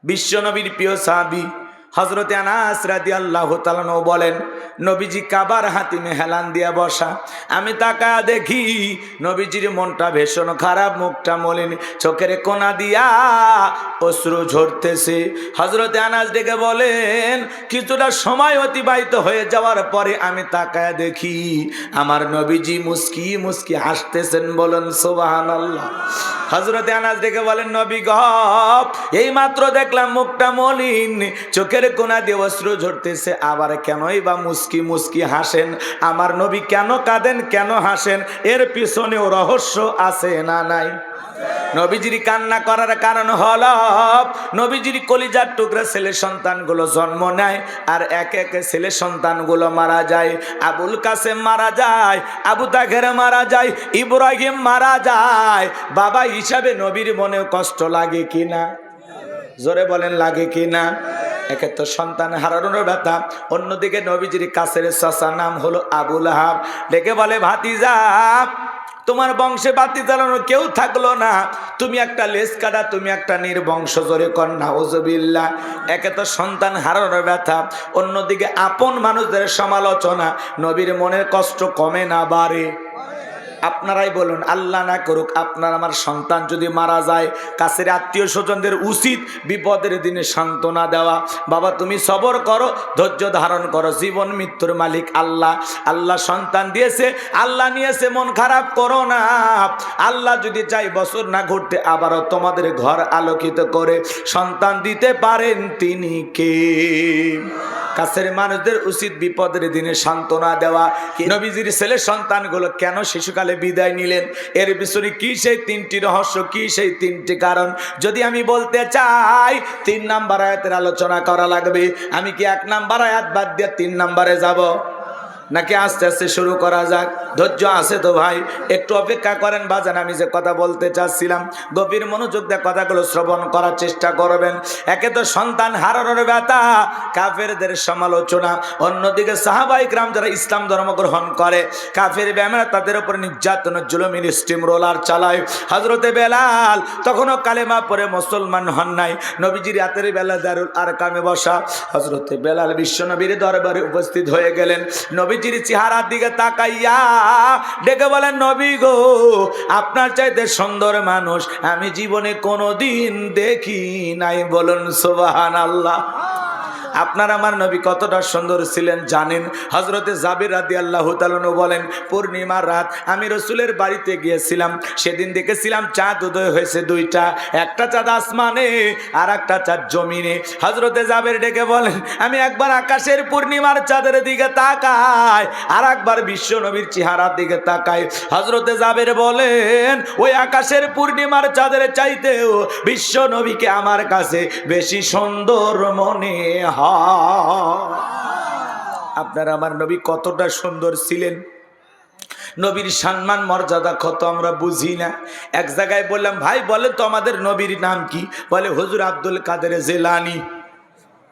বিশ্বনবীর প্রিয় সাহাবী হযরতে আনাস রাদিয়াল্লাহু তাআলা আনহু বলেন, নবীজি কাবার হাতিমে হেলান দিয়া বসা। আমি তাকায়া দেখি নবীজির মনটা ভীষণ খারাপ, মুখটা মলিন, চোখের কোনা দিয়া অশ্রু ঝরতেছে। হযরতে আনাস ডেকে বলেন, কিছুটা সময় অতিবাহিত হয়ে যাওয়ার পরে আমি তাকায়া দেখি আমার নবীজি মুস্কি মুস্কি হাসতেছেন। বলেন সুবহানাল্লাহ। হযরতে আনাস ডেকে বলেন, নবী গো, এই মাত্র দেখলাম মুখটা মলিন, চোখের কোনা দিয়ে অশ্রু ঝরতেছে, আবার কেনই বা মুস্কি মুস্কি হাসেন? আমার নবী কেন কাঁদেন, কেন হাসেন? এর পিছনেও রহস্য আছে না নাই? নবীজির কান্না করার কারণ হলো নবীজির কলিজার টুকরা ছেলে সন্তানগুলো জন্ম নেয় আর একে একে ছেলে সন্তানগুলো মারা যায়। আবুল কাসেম মারা যায়, আবু তাহের মারা যায়, ইব্রাহিম মারা যায়। বাবা হিসাবে নবীর মনে কষ্ট লাগে কিনা? জোরে বলেন, লাগে কিনা? একে তো সন্তান হারানোর ব্যথা, অন্যদিকে নবীজির কাছের চাচা নাম হলো আবু লাহাব, ডেকে বলে, ভাতিজা, তোমার বংশে বাতি জ্বালানো কেউ থাকলো না, তুমি একটা লেজ কাটা, তুমি একটা নির্বংশ। জোরে কর নাউজুবিল্লাহ। একে তো সন্তান হারানোর ব্যথা, অন্যদিকে আপন মানুষদের সমালোচনা, নবীর মনের কষ্ট কমে না বাড়ে? আপনারাই বলুন, আল্লাহ না করুক আপনার আমার সন্তান যদি মারা যায়, কাছের আত্মীয় স্বজনদের উচিত বিপদের দিনে সান্ত্বনা দেওয়া। বাবা তুমি সবর করো, ধৈর্য ধারণ করো, জীবন মৃত্যুর মালিক আল্লাহ। আল্লাহ সন্তান দিয়েছে, আল্লাহ নিয়েছে, মন খারাপ করো না। আল্লাহ যদি চাই বছর না ঘুরতে আবারও তোমাদের ঘর আলোকিত করে সন্তান দিতে পারেন তিনি কে? কাছের মানুষদের উচিত বিপদের দিনে সান্ত্বনা দেওয়া। নবীজির ছেলে সন্তানগুলো কেন শিশুকালে বিদায় নিলেন, এর পিছনে কি সেই তিনটি রহস্য, কি সেই তিনটি কারণ? যদি আমি বলতে চাই 3 নাম্বার আয়াতের আলোচনা করা লাগবে। আমি কি 1 নাম্বার আয়াত বাদ দিয়ে 3 নাম্বারে যাব, নাকি আস্তে আস্তে শুরু করা যাক? ধৈর্য আছে তো ভাই? একটু অপেক্ষা করেন বাজান, আমি যে কথা বলতে চাচ্ছিলাম গভীর মনোযোগ দিয়ে কথাগুলো শ্রবণ করার চেষ্টা করবেন। একে তো সন্তান হারানোর ব্যথা, কাফেরদের সমালোচনা, অন্যদিকে সাহাবায়ে কেরাম যারা ইসলাম ধর্ম গ্রহণ করে, কাফের বেঈমানরা তাদের উপর নির্যাতন জুলুমের স্টিম রোলার চালায়। হযরতে বেলাল তখনও কালেমা পড়ে মুসলমান হন নাই, নবীজির রাতের বেলা দারুল আরকামে বসা। হযরতে বেলাল বিশ্বনবীর দরবারে উপস্থিত হয়ে গেলেন। নবীজির চেহারার দিকে তাকাইয়া ডেকে বলেন, নবী গো, আপনার চাইতে সুন্দর মানুষ আমি জীবনে কোনোদিন দেখি নাই। বলুন সুবহানাল্লাহ। আপনার আমার নবী কতটা সুন্দর ছিলেন জানেন? হযরতে জাবির রাদিয়াল্লাহু তাআলা আনহু বলেন, পূর্ণিমার রাত আমি রাসূলের বাড়িতে গিয়েছিলাম, সেদিন দেখেছিলাম চাঁদ উদয় হয়েছে 2টা, একটা চাঁদ আসমানে আর একটা চাঁদ জমিনে। হযরতে জাবির ডেকে বলেন, আমি একবার আকাশের পূর্ণিমার চাঁদের দিকে তাকাই, আর একবার বিশ্ব নবীর চেহারার দিকে তাকাই। হযরতে জাবির বলেন, ওই আকাশের পূর্ণিমার চাঁদের চাইতেও বিশ্ব নবীকে আমার কাছে বেশি সুন্দর মনে হয়। আপনার আমার নবী কতটা সুন্দর ছিলেন, নবীর সম্মান মর্যাদা কত আমরা বুঝি না। এক জায়গায় বললাম, ভাই বলে তো আমাদের নবীর নাম কি? বলে হুজুর আব্দুল কাদের জিলানী।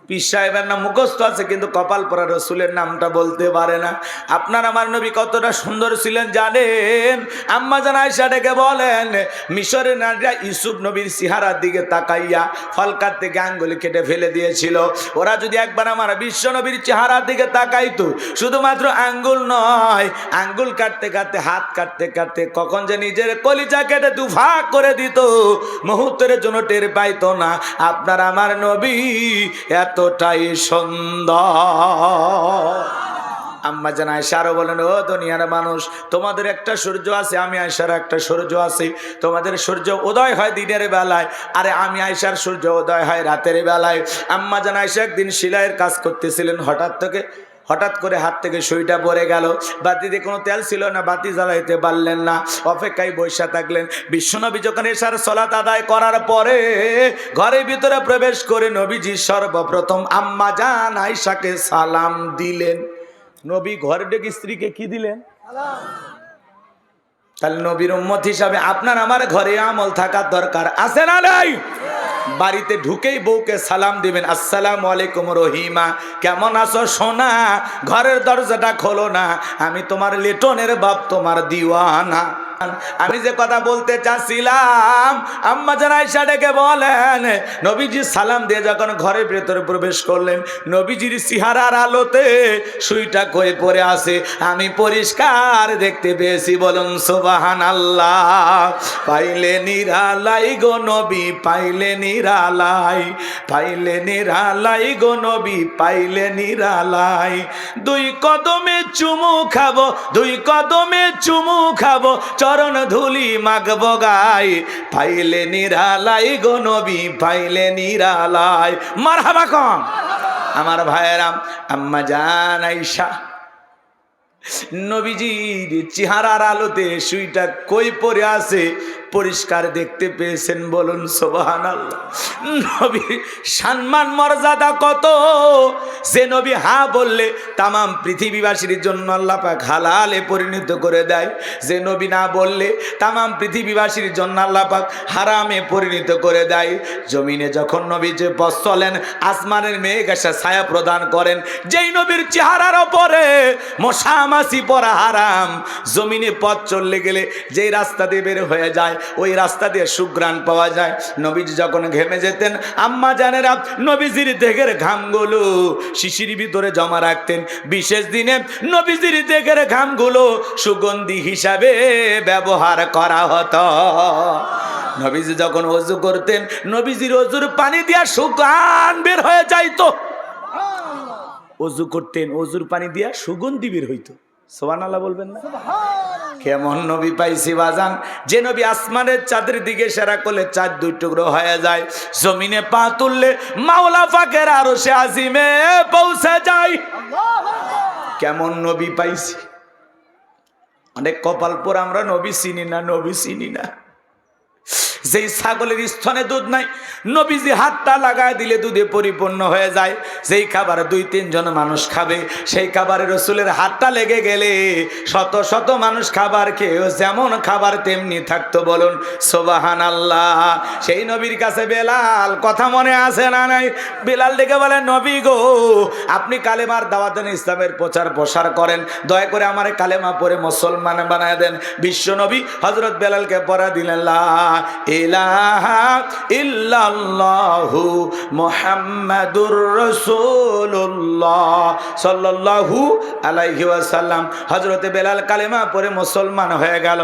পীর সাহেবের নাম মুখস্থ আছে কিন্তু কপাল পরা রসুলের নামটা বলতে পারে না। আপনার আমার নবী কতটা সুন্দর ছিলেন জানেন? আম্মা জান আয়েশা ডেকে বলেন, মিশরের নারীরা ইউসুফ নবীর চেহারার দিকে তাকাইয়া ফল কাটতে আঙ্গুল কেটে ফেলে দিয়েছিল। ওরা যদি একবার আমার বিশ্ব নবীর চেহারার দিকে তাকাইতো, শুধুমাত্র আঙ্গুল নয়, আঙ্গুল কাটতে কাটতে, হাত কাটতে কাটতে কখন যে নিজের কলিজা কেটে দুভাগ করে দিত, মুহূর্তের জন্য টের পাইতো না। আপনার আমার নবী এতটাই সুন্দর। আম্মা জান আয়েশা আরো বলেন, ও দুনিয়ার মানুষ, তোমাদের একটা সূর্য আছে, আমি আয়েশার একটা সূর্য আছে। তোমাদের সূর্য উদয় হয় দিনের বেলায়, আরে আমি আয়েশার সূর্য উদয় হয় রাতের বেলায়। আম্মা জান আয়েশা একদিন সেলাইয়ের কাজ করতেছিলেন, হঠাৎ করে হাত থেকে সুইটা পড়ে গেল। বাতিতে কোনো তেল ছিল না, বাতি জ্বালাইতে পারলেন না, অপেক্ষায় বসে থাকলেন। বিশ্বনবী যখন এশার সালাত আদায় করার পরে ঘরের ভিতরে প্রবেশ করে নবীজি সর্বপ্রথম আম্মা জান আয়েশাকে সালাম দিলেন। নবী ঘরে ডেকে স্ত্রীকে কি দিলেন? তাহলে নবীর উম্মত হিসাবে আপনার আমার ঘরে আমল থাকার দরকার আছে না নাই? বাড়িতে ঢুকেই বউকে সালাম দিবেন, আসসালামু আলাইকুম রহিমা, কেমন আছো সোনা? ঘরের দরজাটা খোলো না, আমি তোমার লিটনের বাপ, তোমার দিওয়ানা। আমি যে কথা বলতে চাচ্ছিলাম, আম্মা জান আয়েশা ডেকে বলেন, নবীজি সালাম দিয়ে যখন ঘরের ভেতরে প্রবেশ করলেন, নবীজির চেহারার আলোতে সুইটা কই পড়ে আছে আমি পরিষ্কার দেখতে পেয়েছি। বলুন সুবহানাল্লাহ। পাইলে নিরালাই গো নবী, পাইলে নিরালাই, পাইলে নিরালাই গো নবী, পাইলে নিরালাই। দুই কদমে চুমু খাবো, দুই কদমে চুমু খাবো, চরণ ধুলি মাগবো গায়, পাইলে নিরালাই গো নবী, পাইলে নিরালাই। মারহাবা কন আমার ভাইয়েরা। আম্মা জান আয়েশা নবীজির চেহারার আলোতে সুইটা কই পড়ে আছে পরিষ্কার দেখতে পেয়েছেন। বলুন সুবহানাল্লাহ। নবীর সম্মান মর্যাদা কত, যে নবী হা বললে তামাম পৃথিবীবাসীর জন্য আল্লাহ পাক হালালে পরিণত করে দেয়, যে নবী না বললে তামাম পৃথিবীবাসীর জন্য আল্লাহ পাক হারামে পরিণত করে দেয়। জমিনে যখন নবী যে পথ চলেন, আসমানের মেঘ এসে ছায়া প্রদান করেন। যেই নবীর চেহারার ওপরে মশা মাছি পড়া হারাম, জমিনে পথ চললে গেলে যেই রাস্তা দিয়ে বের হয়ে যায় ওই রাস্তা দিয়ে সুঘ্রাণ পাওয়া যায়। নবীজি যখন ঘেমে যেতেন, আম্মা জানেরা নবীজির দেহের ঘামগুলো শিশির ভিতরে জমা রাখতেন। বিশেষ দিনে নবীজির দেহের ঘামগুলো সুগন্ধি হিসাবে ব্যবহার করা হতো। নবীজি যখন ওযু করতেন, নবীজির ওযুর পানি দিয়া সুঘ্রাণ বের হয়ে যাইতো। ওযু করতেন, ওযুর পানি দিয়া সুগন্ধি বের হইতো। সুবহানাল্লাহ বলবেন না? কেমন নবী পাইছি বাজান, যে নবী আসমানের চাঁদের দিকে ইশারা করলে চাঁদ দুই টুকরো হয়ে যায়, জমিনে পা তুললে মাওলা পাকের আরশে আজিমে পৌঁছে যায়। কেমন নবী পাইছি। অনেক কপাল পর আমরা নবী চিনি না, নবী চিনি না। যেই ছাগলের স্তনে দুধ নাই, নবীজি হাতটা লাগায় দিলে দুধে পরিপূর্ণ হয়ে যায়। যেই খাবার 2-3 জন মানুষ খাবে, সেই খাবারে রসুলের হাতটা লেগে গেলে শত শত মানুষ খাবার খেয়েও যেমন খাবার তেমনি থাকতো। বলুন সুবহানাল্লাহ। সেই নবীর কাছে বেলাল, কথা মনে আছে না নাই? বেলাল ডেকে বলে, নবী গো, আপনি কালেমার দাওয়াত দেন, ইসলামের প্রচার প্রসার করেন, দয়া করে আমার কালেমা পড়ে মুসলমান বানায় দেন। বিশ্ব নবী হযরত বেলালকে পড়া দিলেন, লা ইলাহা ইল্লাল্লাহু মুহাম্মাদুর রাসূলুল্লাহ সাল্লাল্লাহু আলাইহি ওয়াসাল্লাম। হযরতে বেলাল কালেমা পড়ে মুসলমান হয়ে গেল।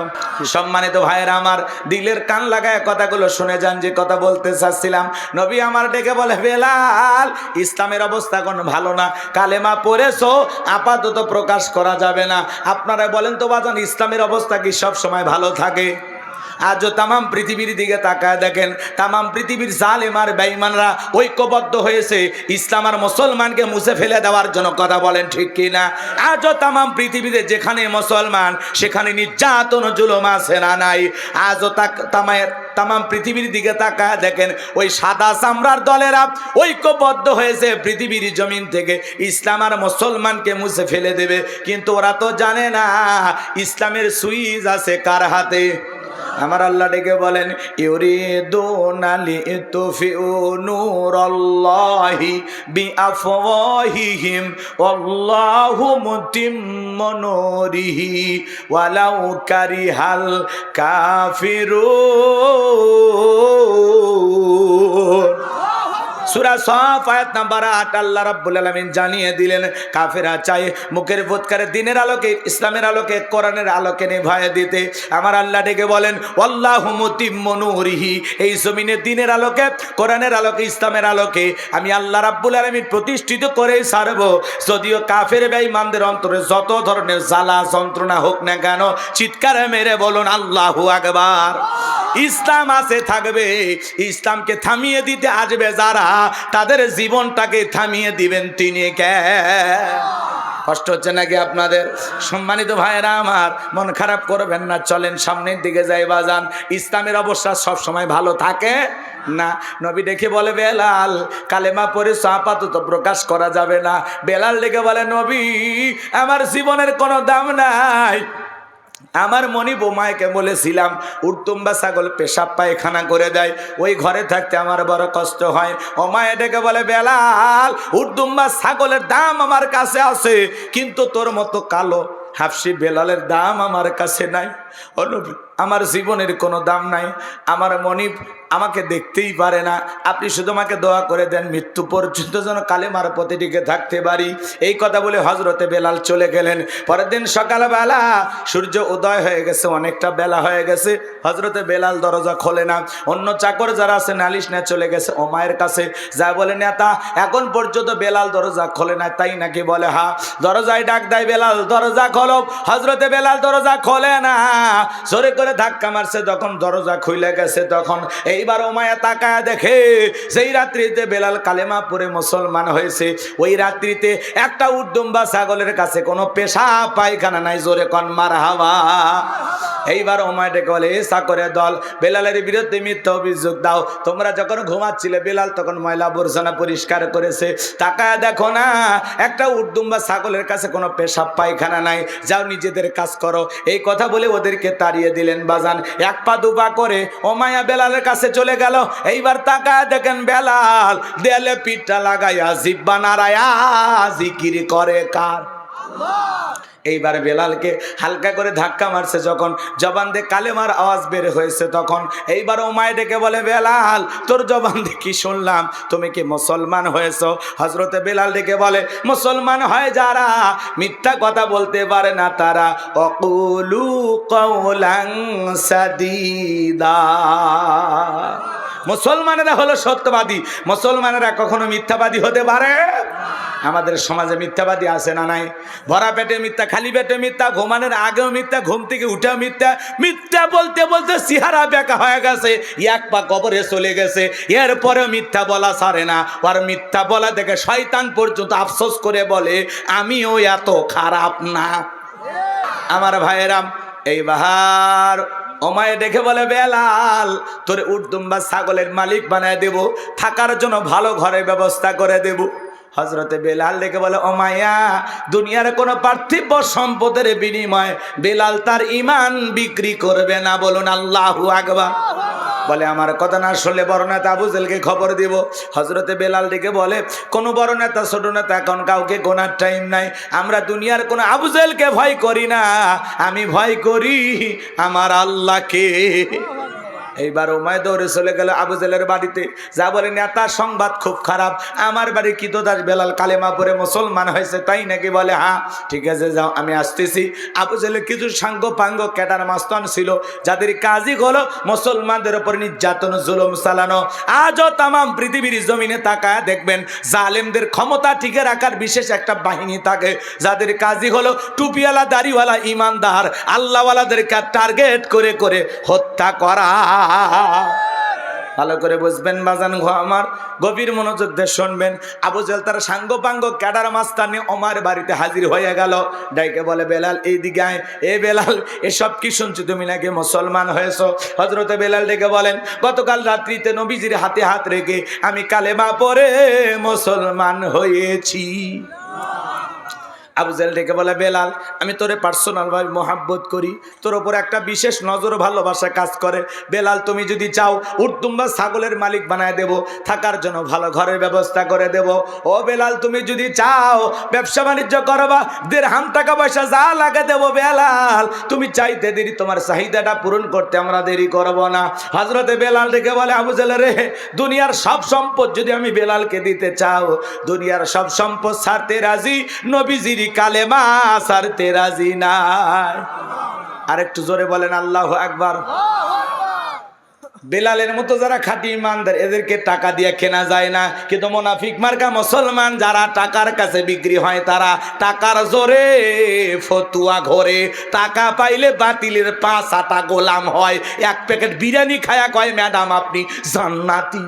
সম্মানিত ভাইয়েরা আমার, দিলের কান লাগায় কথাগুলো শুনে যান, যে কথা বলতে চাচ্ছিলাম। নবী আমার ডেকে বলে, বেলাল, ইসলামের অবস্থা কোন ভালো না, কালেমা পড়েছো আপাতত প্রকাশ করা যাবে না। আপনারা বলেন তো বাজান, ইসলামের অবস্থা কি সব সময় ভালো থাকে? আজও তামাম পৃথিবীর দিকে তাকায় দেখেন, তামাম পৃথিবীর জালেম আর বেঈমানরা ঐক্যবদ্ধ হয়েছে ইসলাম আর মুসলমানকে মুছে ফেলে দেওয়ার জন্য। কথা বলেন ঠিক কি না? আজও তামাম পৃথিবীতে যেখানে মুসলমান সেখানে নির্যাতন জুলুম আছে না নাই? আজও তামাম পৃথিবীর দিকে তাকায় দেখেন, ওই সাদা চামড়ার দলেরা ঐক্যবদ্ধ হয়েছে পৃথিবীর জমিন থেকে ইসলাম আর মুসলমানকে মুছে ফেলে দেবে। কিন্তু ওরা তো জানে না ইসলামের সুইচ আছে কার হাতে। আমার আল্লাহ ডেকে বলেন, ইউরিদুনা লিতুফিউ নূরাল্লাহি বিআফওয়াহিহিম ওয়াল্লাহু মুতিম্মু নূরিহি ওয়ালাউ কারিহাল কাফিরুন। সূরা সফ আয়াত নাম্বার 8 আল্লাহ রাব্বুল আলামিন জানিয়ে দিলেন, কাফেররা চায় মুখের ফুৎকারে দিনের আলোকে, ইসলামের আলোকে, কোরআনের আলোকে নিভায়ে দিতে। আমার আল্লাহ ডেকে বলেন, আল্লাহু মুতিম্মু নূরিহি, এই জমিনে দিনের আলোকে, কোরআনের আলোকে, ইসলামের আলোকে আমি আল্লাহ রাব্বুল আলামিন প্রতিষ্ঠিত করেই ছাড়ব। যদিও কাফের বেঈমানদের অন্তরে যত ধরনের জ্বালা যন্ত্রণা হোক না কেন, চিৎকার মেরে বলুন আল্লাহু আকবার। ইসলাম আছে থাকবে, ইসলামকে থামিয়ে দিতে আসবে যারা, তাদের জীবনটাকে থামিয়ে দিবেন তিনি কে? কষ্ট হচ্ছে নাকি আপনাদের? সম্মানিত ভাইয়েরা আমার, মন খারাপ করবেন না, চলেন সামনের দিকে যাই বাজান। ইসলামের অবস্থা সব সময় ভালো থাকে না। নবী ডেকে বলে, বেলাল, কালেমা পড়ে আপাতত প্রকাশ করা যাবে না। বেলাল ডেকে বলে, নবী, আমার জীবনের কোনো দাম নাই। আমার মনি বোমায়কে বলেছিলাম, উর্তুম্বা ছাগল পেশাব পায়খানা করে দেয়, ওই ঘরে থাকতে আমার বড় কষ্ট হয়। ও মায়ে ডেকে বলে, বেলাল, উর্তুম্বা ছাগলের দাম আমার কাছে আছে, কিন্তু তোর মতো কালো হাফসি বেলালের দাম আমার কাছে নাই। ও নবী, আমার জীবনের কোনো দাম নাই, আমার মনিব আমাকে দেখতেই পারে না, আপনি শুধু আমাকে দোয়া করে দেন মৃত্যু পর্যন্ত যেন কালেমার পথে টিকে থাকতে পারি। এই কথা বলে হজরতে বেলাল চলে গেলেন। পরের দিন সকালবেলা সূর্য উদয় হয়ে গেছে, অনেকটা বেলা হয়ে গেছে, হজরতে বেলাল দরজা খোলে না। অন্য চাকর যারা আছে নালিশ নিয়ে চলে গেছে ওমায়ের কাছে, যা বলে নেতা এখন পর্যন্ত বেলাল দরজা খোলে না, তাই নাকি? বলে হ্যাঁ। দরজায় ডাক দেয়, বেলাল দরজা খোলো। হজরতে বেলাল দরজা খোলে না, জোরে করে ধাক্কা মারছে, যখন দরজা খুলে গেছে তখন এইবার ওমায়া তাকায় দেখে সেই রাত্রিতে বেলাল কালেমা পড়ে মুসলমান হয়েছে। ওই রাত্রিতে একটা উদ্দুম্বা ছাগলের কাছে কোনো পেশাব পায়খানা নাই, জোরে কন মারহাবা। এইবার ওমায় ডেকে বলে, এ চাকরের দল, বেলালের বিরুদ্ধে মিথ্যা অভিযোগ দাও। তোমরা যখন ঘুমাচ্ছিলে বেলাল তখন ময়লা আবর্জনা পরিষ্কার করেছে, তাকায় দেখো না একটা উদ্দুম্বা ছাগলের কাছে কোনো পেশাব পায়খানা নাই, যাও নিজেদের কাজ করো। এই কথা বলে ওদেরকে তাড়িয়ে দিলেন। বাজান এক পা দুপা করে ওমায়া বেলালের কাছে চলে গেল। এইবার তাকায় দেখেন বেলাল দেয়ালে পিঠটা লাগাইয়া জিব্বা নাড়ায়া জিকির করে কার? এইবার বেলালকে হালকা করে ধাক্কা মারছে, যখন জবান দিয়ে কালেমার আওয়াজ বের হয়েছে তখন এইবার ওমায় ডেকে বলে, বেলাল তোর জবান দিয়ে কি শুনলাম, তুমি কি মুসলমান হয়েছো? হজরতে বেলাল ডেকে বলে, মুসলমান হয় যারা মিথ্যা কথা বলতে পারে না তারা, অকুলু কওলান সাদীদা। মুসলমানেরা হলো সত্যবাদী, মুসলমানেরা কখনো মিথ্যাবাদী হতে পারে। আমাদের সমাজে মিথ্যাবাদী আছে না নাই? ভরা পেটে মিথ্যা, খালি পেটে মিথ্যা, ঘুমানোর আগেও মিথ্যা, ঘুম থেকে উঠেও মিথ্যা। মিথ্যা বলতে বলতে চেহারা বেঁকা হয়ে গেছে, এক পা কবরে চলে গেছে, এরপরেও মিথ্যা বলা ছাড়ে না। আর মিথ্যা বলা দেখে শয়তান পর্যন্ত আফসোস করে বলে, আমিও এত খারাপ না। আমার ভাইয়েরাম, এই বাহার ওমায় দেখে বলে, বেলাল তোর উর্দুম্বা ছাগলের মালিক বানায় দেব, থাকার জন্য ভালো ঘরের ব্যবস্থা করে দেব। হজরতে বেলাল দেখে বলে, ওমায়া দুনিয়ার কোনো পার্থিব সম্পদের বিনিময়ে বেলাল তার ঈমান বিক্রি করবে না। বলুন আল্লাহু আকবার। বলে, আমার কথা না শুনলে বড় নেতা আবু জেলকে খবর দিব। হজরতে বেলাল ডেকে বলে, কোনো বড় নেতা ছোট নেতা এখন কাউকে গোনার টাইম নাই, আমরা দুনিয়ার কোনো আবু জেলকে ভয় করি না, আমি ভয় করি আমার আল্লাহকে। এইবার ওমায় দৌড়ে চলে গেল আবু জেলের বাড়িতে, যা বলে, নেতা সংবাদ খুব খারাপ, আমার বাড়ি কিতদাস বেলাল কালেমা পড়ে মুসলমান হয়েছে, তাই নাকি? বলে হ্যাঁ, ঠিক আছে যাও আমি আসতেছি। আবু জেলের কিছু সাঙ্গ পাঙ্গ ক্যাডার মাস্তান ছিল, যাদের কাজই হলো মুসলমানদের উপর নির্যাতন জুলুম চালানো। আজও তামাম পৃথিবীর জমিনে তাকায় দেখবেন জালেমদের ক্ষমতা টিকে রাখার বিশেষ একটা বাহিনী থাকে, যাদের কাজই হলো টুপিওয়ালা দাড়িওয়ালা ইমানদার আল্লাহওয়ালাদেরকে টার্গেট করে করে হত্যা করা। ভালো করে বুঝবেন বাজান গো আমার, গভীর মনোযোগ দিয়ে শুনবেন। আবু জেল তার সাঙ্গ পাঙ্গ ক্যাডার মাস্তানি ওমার বাড়িতে হাজির হয়ে গেল। ডাইকে বলে, বেলাল এইদিকে আয়। এ বেলাল, এসব কি শুনছি, তুমি নাকি মুসলমান হয়েছো? হজরতে বেলাল ডেকে বলেন, গতকাল রাত্রিতে নবীজির হাতে হাত রেখে আমি কালেমা পড়ে মুসলমান হয়েছি। আবু জেল ডেকে বলে, বেলাল আমি তোরে পার্সোনাল ভাবে মোহাব্বত করি, তোর ওপর একটা বিশেষ নজর ভালোবাসা কাজ করে। বেলাল তুমি যদি চাও উর্দুম্বা ছাগলের মালিক বানায় দেব, থাকার জন্য ভালো ঘরের ব্যবস্থা করে দেব। ও বেলাল তুমি যদি চাও ব্যবসা বাণিজ্য করবা, দিরহাম টাকা পয়সা যা লাগে দেব। বেলাল তুমি চাইতে দেরি, তোমার চাহিদাটা পূরণ করতে আমরা দেরি করব না। হজরতে বেলাল ডেকে বলে, আবু জেল রে, দুনিয়ার সব সম্পদ যদি আমি বেলালকে দিতে চাও, দুনিয়ার সব সম্পদ ছাড়তে রাজি, নবীজির কালেমা ছাড়তে রাজি নাই। আর একটু জোরে বলেন আল্লাহু আকবার। বেলালের মতো যারা খাঁটি ইমানদার, এদেরকে টাকা দিয়ে কেনা যায় না, কিন্তু মুনাফিক মার্কা মুসলমান যারা টাকার কাছে বিক্রি হয়, তারা টাকার জোরে ফতুয়া ঘরে, টাকা পাইলে বাতিলের 5 আটা গোলাম হয়, এক প্যাকেট বিরিয়ানি খায়া কয় ম্যাডাম আপনি জান্নাতি।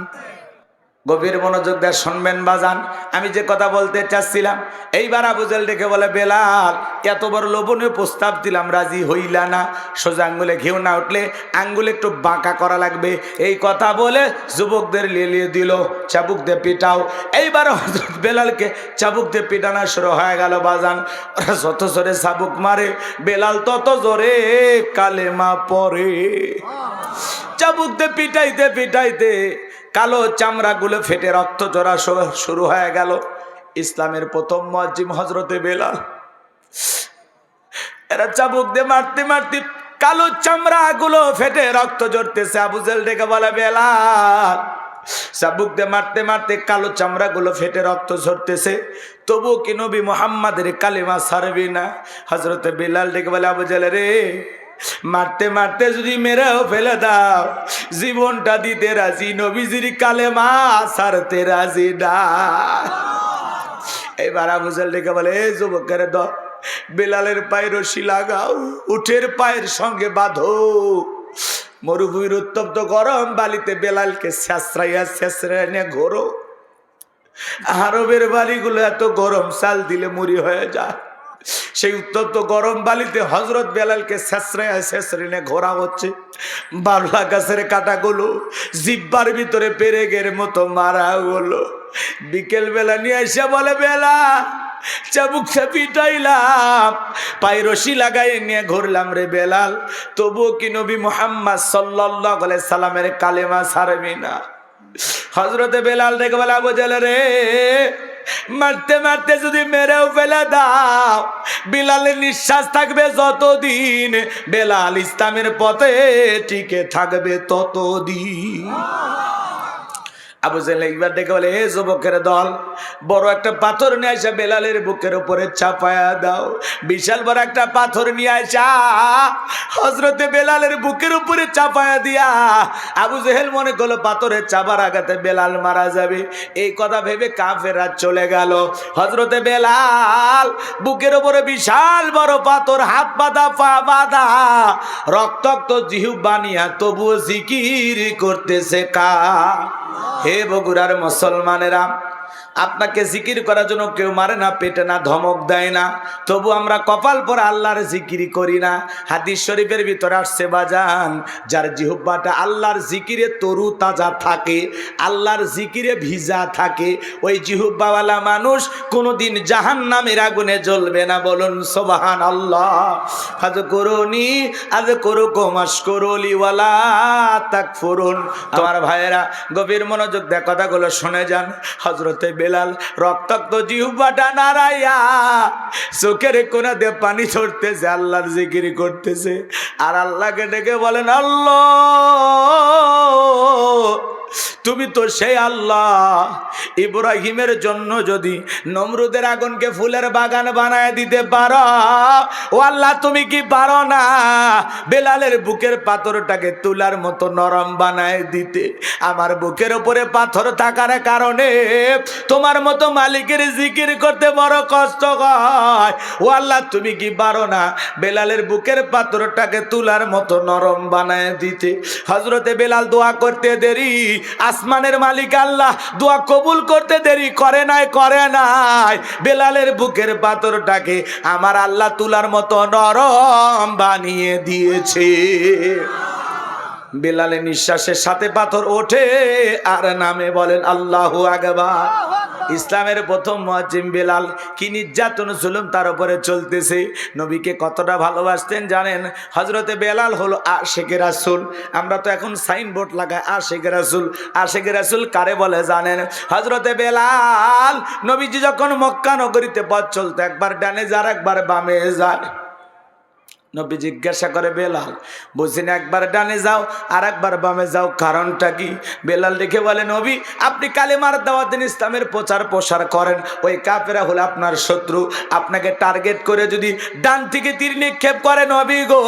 গভীর মনোযোগ দিয়ে শুনবেন বাজান, আমি যে কথা বলতে চাচ্ছিলাম। এইবার আবু জেল ডেকে বলে, বেলাল এত বড় লোভনীয় প্রস্তাব দিলাম, রাজি হইলা না। সোজা আঙ্গুলে ঘেউ না উঠলে আঙ্গুলে একটু বাঁকা করা লাগবে, এই কথা বলে যুবকদের লিয়ে দিল, চাবুক দিয়ে পিটাও। এইবার হযরত বেলালকে চাবুক দিয়ে পিটানো শুরু হয়ে গেল বাজান। ওরা যত জোরে চাবুক মারে, বেলাল তত জোরে কালেমা পড়ে। চাবুক দিয়ে পিটাইতে পিটাইতে কালো চামড়াগুলো ফেটে রক্ত ঝরা শুরু হয়ে গেল। ইসলামের প্রথম মুয়াজ্জিম হযরতে বেলাল। এরা চাবুক দিয়ে মারতে মারতে কালো চামড়া গুলো ফেটে রক্ত ঝরতেছে। আবু জেহেল ডেকে বলে বেলাল, চাবুক দিয়ে মারতে মারতে কালো চামড়া গুলো ফেটে রক্ত ঝরতেছে, তবু কি নবী মুহাম্মাদের কালেমা ছাড়বি না? হযরতে বেলাল ডেকে বলে আবু জেহেল রে, মারতে মারতে যদি মেরেও ফেলে দাও, জীবনটা দিতে রাজি, নবীজির কালেমা ছাড়তে রাজি না। এবার আবু জেহেল ডেকে বলে এ যুবকের দল, বেলালের পায়ে রশি লাগাও, উটের পায়ের সঙ্গে বাঁধো, মরুভূমির উত্তপ্ত গরম বালিতে বেলালকে ছেঁচড়াইয়া নিয়ে ঘোরো। আরবের বাড়িগুলো এত গরম, চাল দিলে মুড়ি হয়ে যায়। সেই উত্তপ্ত গরম বালিতে হযরত বেলালকে ছেঁচড়াইয়া ঘোরা হচ্ছে। বাবলা গাছের কাঁটাগুলো জিব্বার ভিতরে পেরেকের মতো মারা হলো। বিকেল বেলা নিয়ে এসে বলে বেলাল, চাবুকটা পিটাইলাম, পায়ে রশি লাগাই নিয়ে ঘুরলাম রে বেলাল, তবুও কি নবী মুহাম্মদ সাল্লাল্লাহু আলাইহি সাল্লামের কালেমা ছাড়বি না? হযরতে বেলাল দেখে বলে আবু জেহেল রে, মারতে মারতে যদি মেরেও ফেলে দাও, বেলালের নিঃশ্বাস থাকবে যতদিন, বেলাল ইসলামের পথে টিকে থাকবে ততদিন। আবু জেহেল একবার ডেকে বলে হে যুবকের দল, বড় একটা পাথর নিয়ে আসা বেলালের বুকের উপরে চাপায়া দাও। বিশাল বড় একটা পাথর নিয়ে আসা হযরতে বেলালের বুকের উপরে চাপায়া দিয়া আবু জেহেল মনে করলো পাথরের চাপার আঘাতে বেলাল মারা যাবে। এই কথা ভেবে কাফেররা চলে গেল। হযরতে বেলাল বুকের উপরে বিশাল বড় পাথর, হাত বাঁধা পা বাঁধা, রক্তাক্ত জিহ্বা নিয়া তবুও জিকির করতেছে কা। হে বগুড়ার মুসলমানেরা, আপনাকে জিকির করার জন্য কেউ মারে না, পেটে না, ধমক দেয় না, তবু আমরা কপাল পরে আল্লাহর জিকির করি না। হাদিস শরীফের ভিতরে আসছে বাজান, যার জিহ্বাটা আল্লাহর জিকিরে তরু তাজা থাকে, আল্লাহর জিকিরে ভিজা থাকে, ওই জিহ্বাওয়ালা মানুষ কোনোদিন জাহান্নামের আগুনে জ্বলবে না। বলুন সুবহানাল্লাহ। ফাযকুরুনি আযকুরুকুম ওয়াশকুরুলি ওয়ালা তাকফুরুন। তোমার ভাইয়েরা গভীর মনোযোগ দিয়ে কথাগুলো শুনে যান। হযরতে বেলাল রক্তাক্ত জিহ্বাটা নাড়াইয়া চোখের কোণা দিয়ে পানি ছড়তেছে, আল্লাহর জিকির করতেছে, আর আল্লাহকে ডেকে বলেন আল্লাহ, তুমি তো সেই আল্লাহ, ইব্রাহিমের জন্য যদি নমরুদের আগুনকে ফুলের বাগান বানায় দিতে পারো, ও আল্লাহ তুমি কি পারো না বেলালের বুকের পাথরটাকে তুলার মতো নরম বানায় দিতে? আমার বুকের উপরে পাথর থাকার কারণে তোমার মতো মালিকের জিকির করতে বড় কষ্ট হয়। ও আল্লাহ তুমি কি পারো না বেলালের বুকের পাথরটাকে তুলার মতো নরম বানায় দিতে? হযরতে বেলাল দোয়া করতে দেরি, আসমানের মালিক আল্লাহ দোয়া কবুল করতে দেরি করে নাই বেলালের বুকের পাথরটাকে আমার আল্লাহ তুলার মতো নরম বানিয়ে দিয়েছে। বেলালের নিঃশ্বাসের সাথে পাথর ওঠে আর নামে, বলেন আল্লাহু আকবার। ইসলামের প্রথম মুয়াজ্জিন বেলাল, কি নির্যাতন জুলুম তার উপরে চলতেছে। নবীকে কতটা ভালোবাসতেন জানেন? হযরতে বেলাল হলো আশিকে রাসূল। আমরা তো এখন সাইনবোর্ড লাগাই আশিকে রাসূল। আশিকে রাসূল কারে বলে জানেন? হযরতে বেলাল নবীজি যখন মক্কা নগরীতে পথ চলতে, একবার ডানে যায় একবার বামে যায়। নবী জিজ্ঞাসা করে বেলাল, বুঝি না একবার ডানে যাও আর একবার বামে যাও, কারণটা কি? বেলাল দেখে বলে নবী, আপনি কালেমার দাওয়াত দেন, ইসলামের প্রচার প্রসার করেন, ওই কাফেরা হলো আপনার শত্রু, আপনাকে টার্গেট করে যদি ডান থেকে তীর নিক্ষেপ করে নবী গো,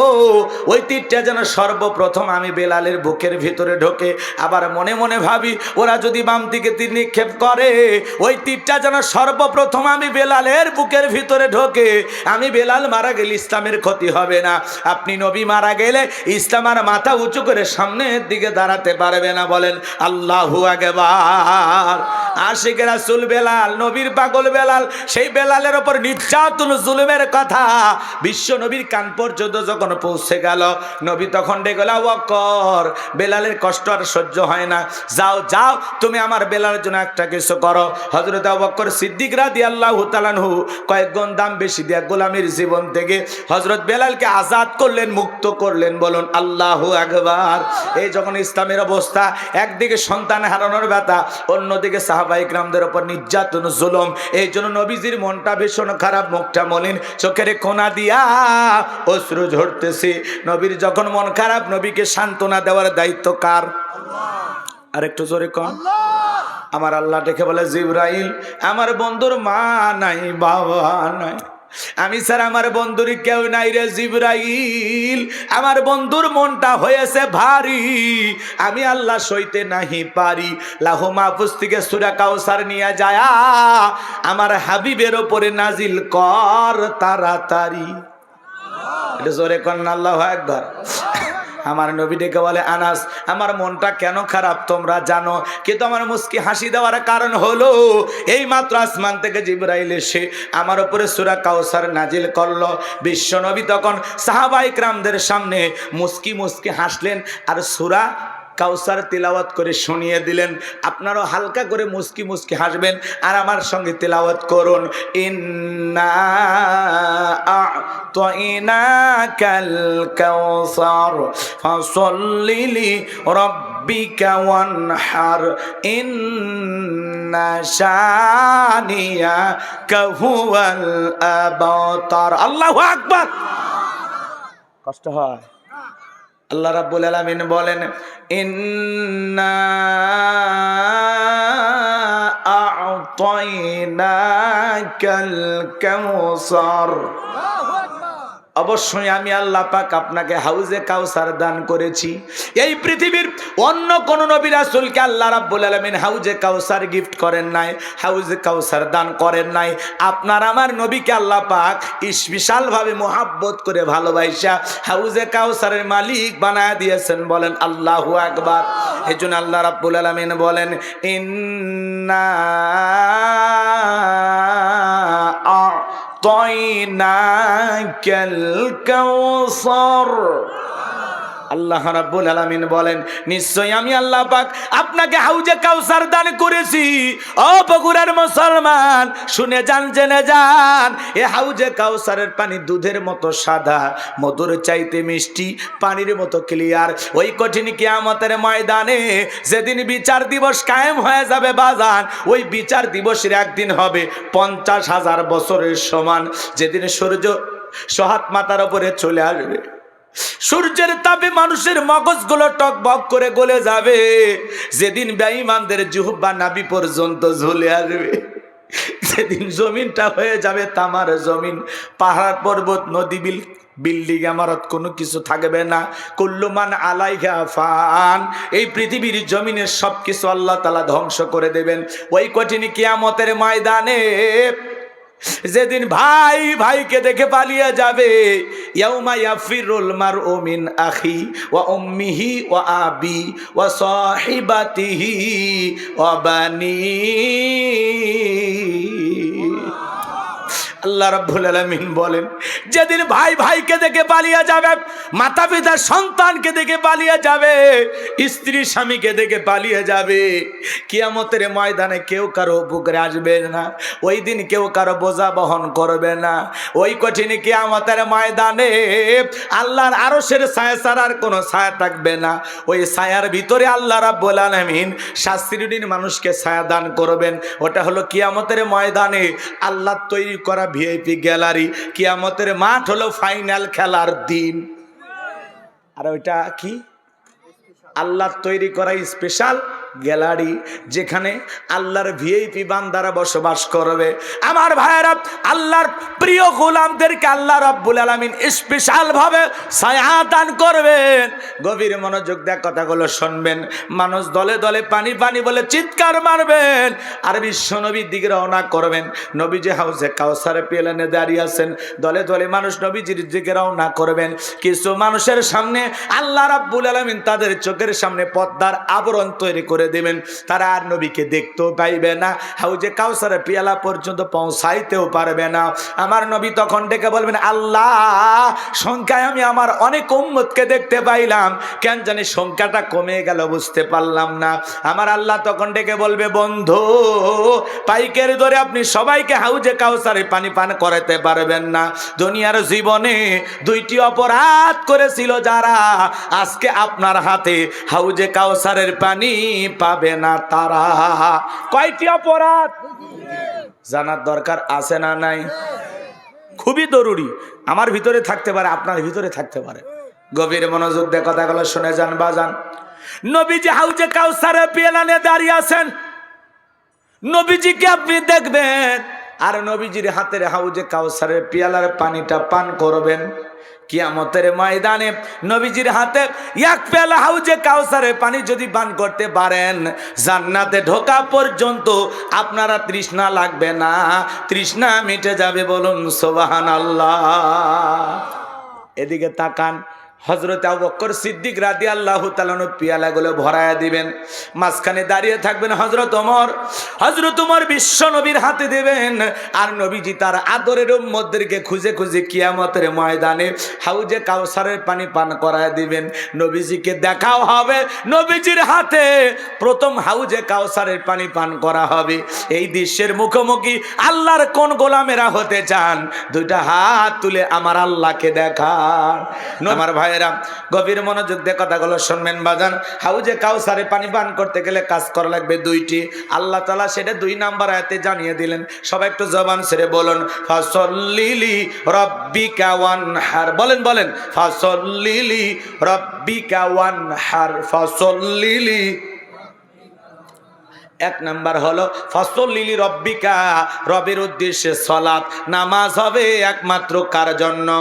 ওই তীরটা যেন সর্বপ্রথম আমি বেলালের বুকের ভিতরে ঢোকে। আবার মনে মনে ভাবি, ওরা যদি বাম থেকে তীর নিক্ষেপ করে, ওই তীরটা যেন সর্বপ্রথম আমি বেলালের বুকের ভিতরে ঢোকে। আমি বেলাল মারা গেলে ইসলামের ক্ষতি হবে না, আপনি নবী মারা গেলে ইসলাম আর মাথা উঁচু করে সামনের দিকে দাঁড়াতে পারবে না। বলেন আল্লাহু আকবার। আশিকে রাসূল বেলাল, নবীর পাগল বেলাল, সেই বেলালের ওপর নির্যাতন জুলুমের কথা বিশ্ব নবীর কান পর্যন্ত যখন পৌঁছে গেল, নবী তখন ডেকে বলে, আবু বকর, বেলালের কষ্ট আর সহ্য হয় না, যাও যাও তুমি আমার বেলালের জন্য একটা কিছু করো। হযরত আবু বকর সিদ্দিক রাদিয়াল্লাহু তাআলা আনহু কয়েক গুণ দাম বেশি দিয়ে গোলামীর জীবন থেকে হযরত বেলালকে আজাদ করলেন, মুক্ত করলেন। বলুন আল্লাহু আকবার। এই যখন ইসলামের অবস্থা, একদিকে সন্তান হারানোর ব্যথা, অন্যদিকে সাহাবায়ে ইকরামদের উপর নির্যাতন জুলুম, এই জন্য নবীজির মনটা ভীষণ খারাপ, মুখটা মলিন, চোখের কোনা দিয়া অশ্রু ঝরতেছে। নবীর যখন মন খারাপ, নবীকে সান্ত্বনা দেওয়ার দায়িত্ব কার? আর একটু জোরে কন। আমার আল্লাহ ডেকে বলে, জিবরাইল, আমার বন্ধুর মা নাই, বাবা নাই, আমি স্যার আমার বন্ধুর কেউ নাই রে জিবরাইল, আমার বন্ধুর মনটা হয়েছে ভারী, আমি আল্লাহ সইতে নাহি পারি। লাহু মাহফুজ থেকে সূরা কাউসার নিয়ে যায় আমার হাবিবের ওপরে নাজিল কর তাড়াতাড়ি। এটা জোরে কন আল্লাহু আকবার। আমার নবী ডেকে বলে, আনাস, আমার মনটা কেন খারাপ তোমরা জানো, কিন্তু আমার মুস্কি হাসি দেওয়ার কারণ হলো এই মাত্র আসমান থেকে জিবরাইল এসে আমার উপরে সূরা কাউসার নাজিল করলো। বিশ্ব নবী তখন সাহাবায়ে কিরামদের সামনে মুস্কি মুস্কি হাসলেন আর সূরা কাউসার তিলাওয়াত করে শুনিয়ে দিলেন। আপনারাও হালকা করে মুস্কি মুস্কি হাসবেন আর আমার সঙ্গে তিলাওয়াত করুন, ইন্না আ'তাইনাকাল কাউসার ফাসাল্লি লিরাব্বিকা ওয়ানহার ইন্না শানিয়াকা হুয়াল আবতার। আল্লাহু আকবার। কষ্ট হয়? আল্লাহ রাব্বুল আলামিন বলেন, ইন্না আ'তাইনাকাল কাউসার, অবশ্যই আমি আল্লাহ পাক আপনাকে হাউজে কাউসার দান করেছি। এই পৃথিবীর অন্য কোন নবী রাসূলকে আল্লাহ রাব্বুল আলামিন হাউজে কাউসার গিফট করেন নাই, হাউজে কাউসার দান করেন নাই। আপনার আমার নবীকে আল্লাহ পাক স্পেশাল ভাবে মোহাব্বত করে ভালোবাসা হাউজে কাউসারের মালিক বানায় দিয়েছেন। বলেন আল্লাহু আকবার। এজন্য আল্লাহ রাব্বুল আলামিন বলেন, ইন্না আ'তাইনাকাল কাউসার। আল্লাহ রাব্বুল আলামিন বলেন, নিশ্চয়ই আমি আল্লাহ পাক আপনাকে হাউজে কাউসার দান করেছি। ও বগুড়ার মুসলমান, শুনে যান, জেনে যান, এই হাউজে কাউসারের পানি দুধের মতো সাদা, মধুর চাইতে মিষ্টি, পানির মতো ক্লিয়ার। ওই কঠিন কিয়ামতের ময়দানে যেদিন বিচার দিবস কায়েম হয়ে যাবে বাজান, ওই বিচার দিবসের একদিন হবে 50,000 বছরের সমান। যেদিন সূর্য সহাত মাথার উপরে চলে আসবে, সূর্যের তাপে মানুষের মগজগুলো টকবক করে গলে যাবে, যেদিন বেঈমানদের জিহ্বা নাভি পর্যন্ত ঝুলে আসবে, যেদিন জমিনটা হয়ে যাবে তামার জমিন, পাহাড় পর্বত নদী বিল্ডিং ইমারত কোনো কিছু থাকবে না। কুল্লু মান আলাইহা ফান, এই পৃথিবীর জমিনের সব কিছু আল্লাহ তাআলা ধ্বংস করে দেবেন। ওই কঠিন কিয়ামতের ময়দানে যেদিন ভাই ভাইকে দেখে পালিয়ে যাবে, ইয়াউমা ইয়াফিরুল মারউ মিন আখি ওয়া উম্মিহি ওয়া আবি ওয়া সাহিবাতিহি ওয়া বানি। আল্লাহ রাব্বুল আলামিন বলেন, যেদিন ভাই ভাইকে দেখে পালিয়ে যাবে, মাতা পিতা সন্তানকে দেখে পালিয়ে যাবে, স্ত্রী স্বামীকে দেখে পালিয়ে যাবে, কিয়ামতের ময়দানে কেউ কারো উপকারে আসবে না। ওই দিন কেউ কারো বোঝা বহন করবে না। ওই কঠিন কিয়ামতের ময়দানে আল্লাহর আরশের ছায়া ছাড়া আর কোনো ছায়া থাকবে না। ওই ছায়ার ভিতরে আল্লাহ রাব্বুল আলামিন শাস্তির মানুষকে ছায়া দান করবেন। ওটা হলো কিয়ামতের ময়দানে আল্লাহ তৈরি করা ভিআইপি গ্যালারি। কিয়ামতের মাঠ হলো ফাইনাল খেলার দিন। আর ওইটা কি? আল্লাহ তৈরি করা স্পেশাল গ্যালারি, যেখানে আল্লাহর ভিআইপি বান্দারা বসবাস করবে। আমার ভাইয়েরা, আল্লাহর প্রিয় গোলামদেরকে আল্লাহ রাব্বুল আলামিন স্পেশাল ভাবে ছায়া দান করবেন। গভীর মনোযোগ দিয়ে কথাগুলো শুনবেন। মানুষ দলে দলে পানি পানি বলে চিৎকার মারবেন আর বিশ্ব নবীর দিকে রওনা করবেন। নবীজি হাউজে কাউসারে পেলেনে দাঁড়িয়ে আছেন, দলে দলে মানুষ নবীজির দিকে রওনা করবেন। কিছু মানুষের সামনে আল্লাহ রাব্বুল আলামিন তাদের চোখের সামনে পর্দার আবরণ তৈরি করে দেবেন। তারা আর নবীকে দেখতেও পাইবে না, হাউজে কাউসারের পেয়ালা পর্যন্ত পৌঁছাইতেও পারবে না। আমার নবী তখন ডেকে বলবেন, আল্লাহ, সংখ্যায় আমি আমার অনেক উম্মতকে দেখতে পাইলাম, কেন জানি সংখ্যাটা কমে গেল, বুঝতে পারলাম না। আমার আল্লাহ তখন ডেকে বলবে, বন্ধু, পাইকের ধরে আপনি সবাইকে হাউজে কাউসারে পানি পান করাতে পারবেন না। দুনিয়ার জীবনে দুইটি অপরাধ করেছিল যারা, আজকে আপনার হাতে হাউজে কাউসারের পানি পাবে না তারা। কয়টি অপরাধ জানার দরকার আছে না নাই? খুবই জরুরি। আমার ভিতরে থাকতে পারে, আপনার ভিতরে থাকতে পারে। গভীর মনোযোগ দিয়ে কথাগুলো শুনে যান বাজান। নবীজি হাউজে কাউসারে পেয়ালা নিয়ে দাঁড়িয়ে আছেন। নবীজিকে আপনি দেখবেন আর নবীজির হাতের হাউজে কাউসারের পেয়ালার পানিটা পান করবেন। কিয়ামতের ময়দানে নবীজির হাতে এক পেয়ালা হাউজে কাউসারের পানি যদি পান করতে পারেন, জান্নাতে ঢোকা পর্যন্ত আপনারা তৃষ্ণা লাগবে না, তৃষ্ণা মিটে যাবে। বলুন সুবহানাল্লাহ। এদিকে তাকান, হযরত আবু বকর সিদ্দিক রাদিয়াল্লাহু তাআলা পিয়ালাগুলো ভরায়া দিবেন। মাঝখানে দাঁড়িয়ে থাকবেন হযরত ওমর। হযরত ওমর বিশ্ব নবীর হাতে দেবেন আর নবীজি তার আদরের উম্মতদেরকে খুঁজে খুঁজে কিয়ামতের ময়দানে হাউজে কাউসারের পানি পান করায় দিবেন। নবীজিকে দেখাও হবে, নবীজির হাতে প্রথম হাউজে কাউসারের পানি পান করা হবে। এই দৃশ্যের মুখোমুখি আল্লাহর কোন গোলামেরা হতে চান? দুইটা হাত তুলে আমার আল্লাহকে দেখান। আমার ভাই গভীর মনোযোগ দিয়ে কথাগুলো শুনবেন বাজান। হাউজে কাউসারে পানি পান করতে গেলে কাজ করা লাগবে দুইটি। আল্লাহ তাআলা সেটা 2 নাম্বার আয়াতে জানিয়ে দিলেন। সবাই একটু জবান ছেড়ে বলুন, ফাসল্লিলি রাব্বিকা ওয়ানহার। বলেন বলেন, ফাসল্লিলি রাব্বিকা ওয়ানহার। ফাসল্লিলি, 1 নাম্বার হলো ফাসল্লিলি রাব্বিকা, রবের উদ্দেশ্যে সালাত নামাজ হবে একমাত্র কার জন্য?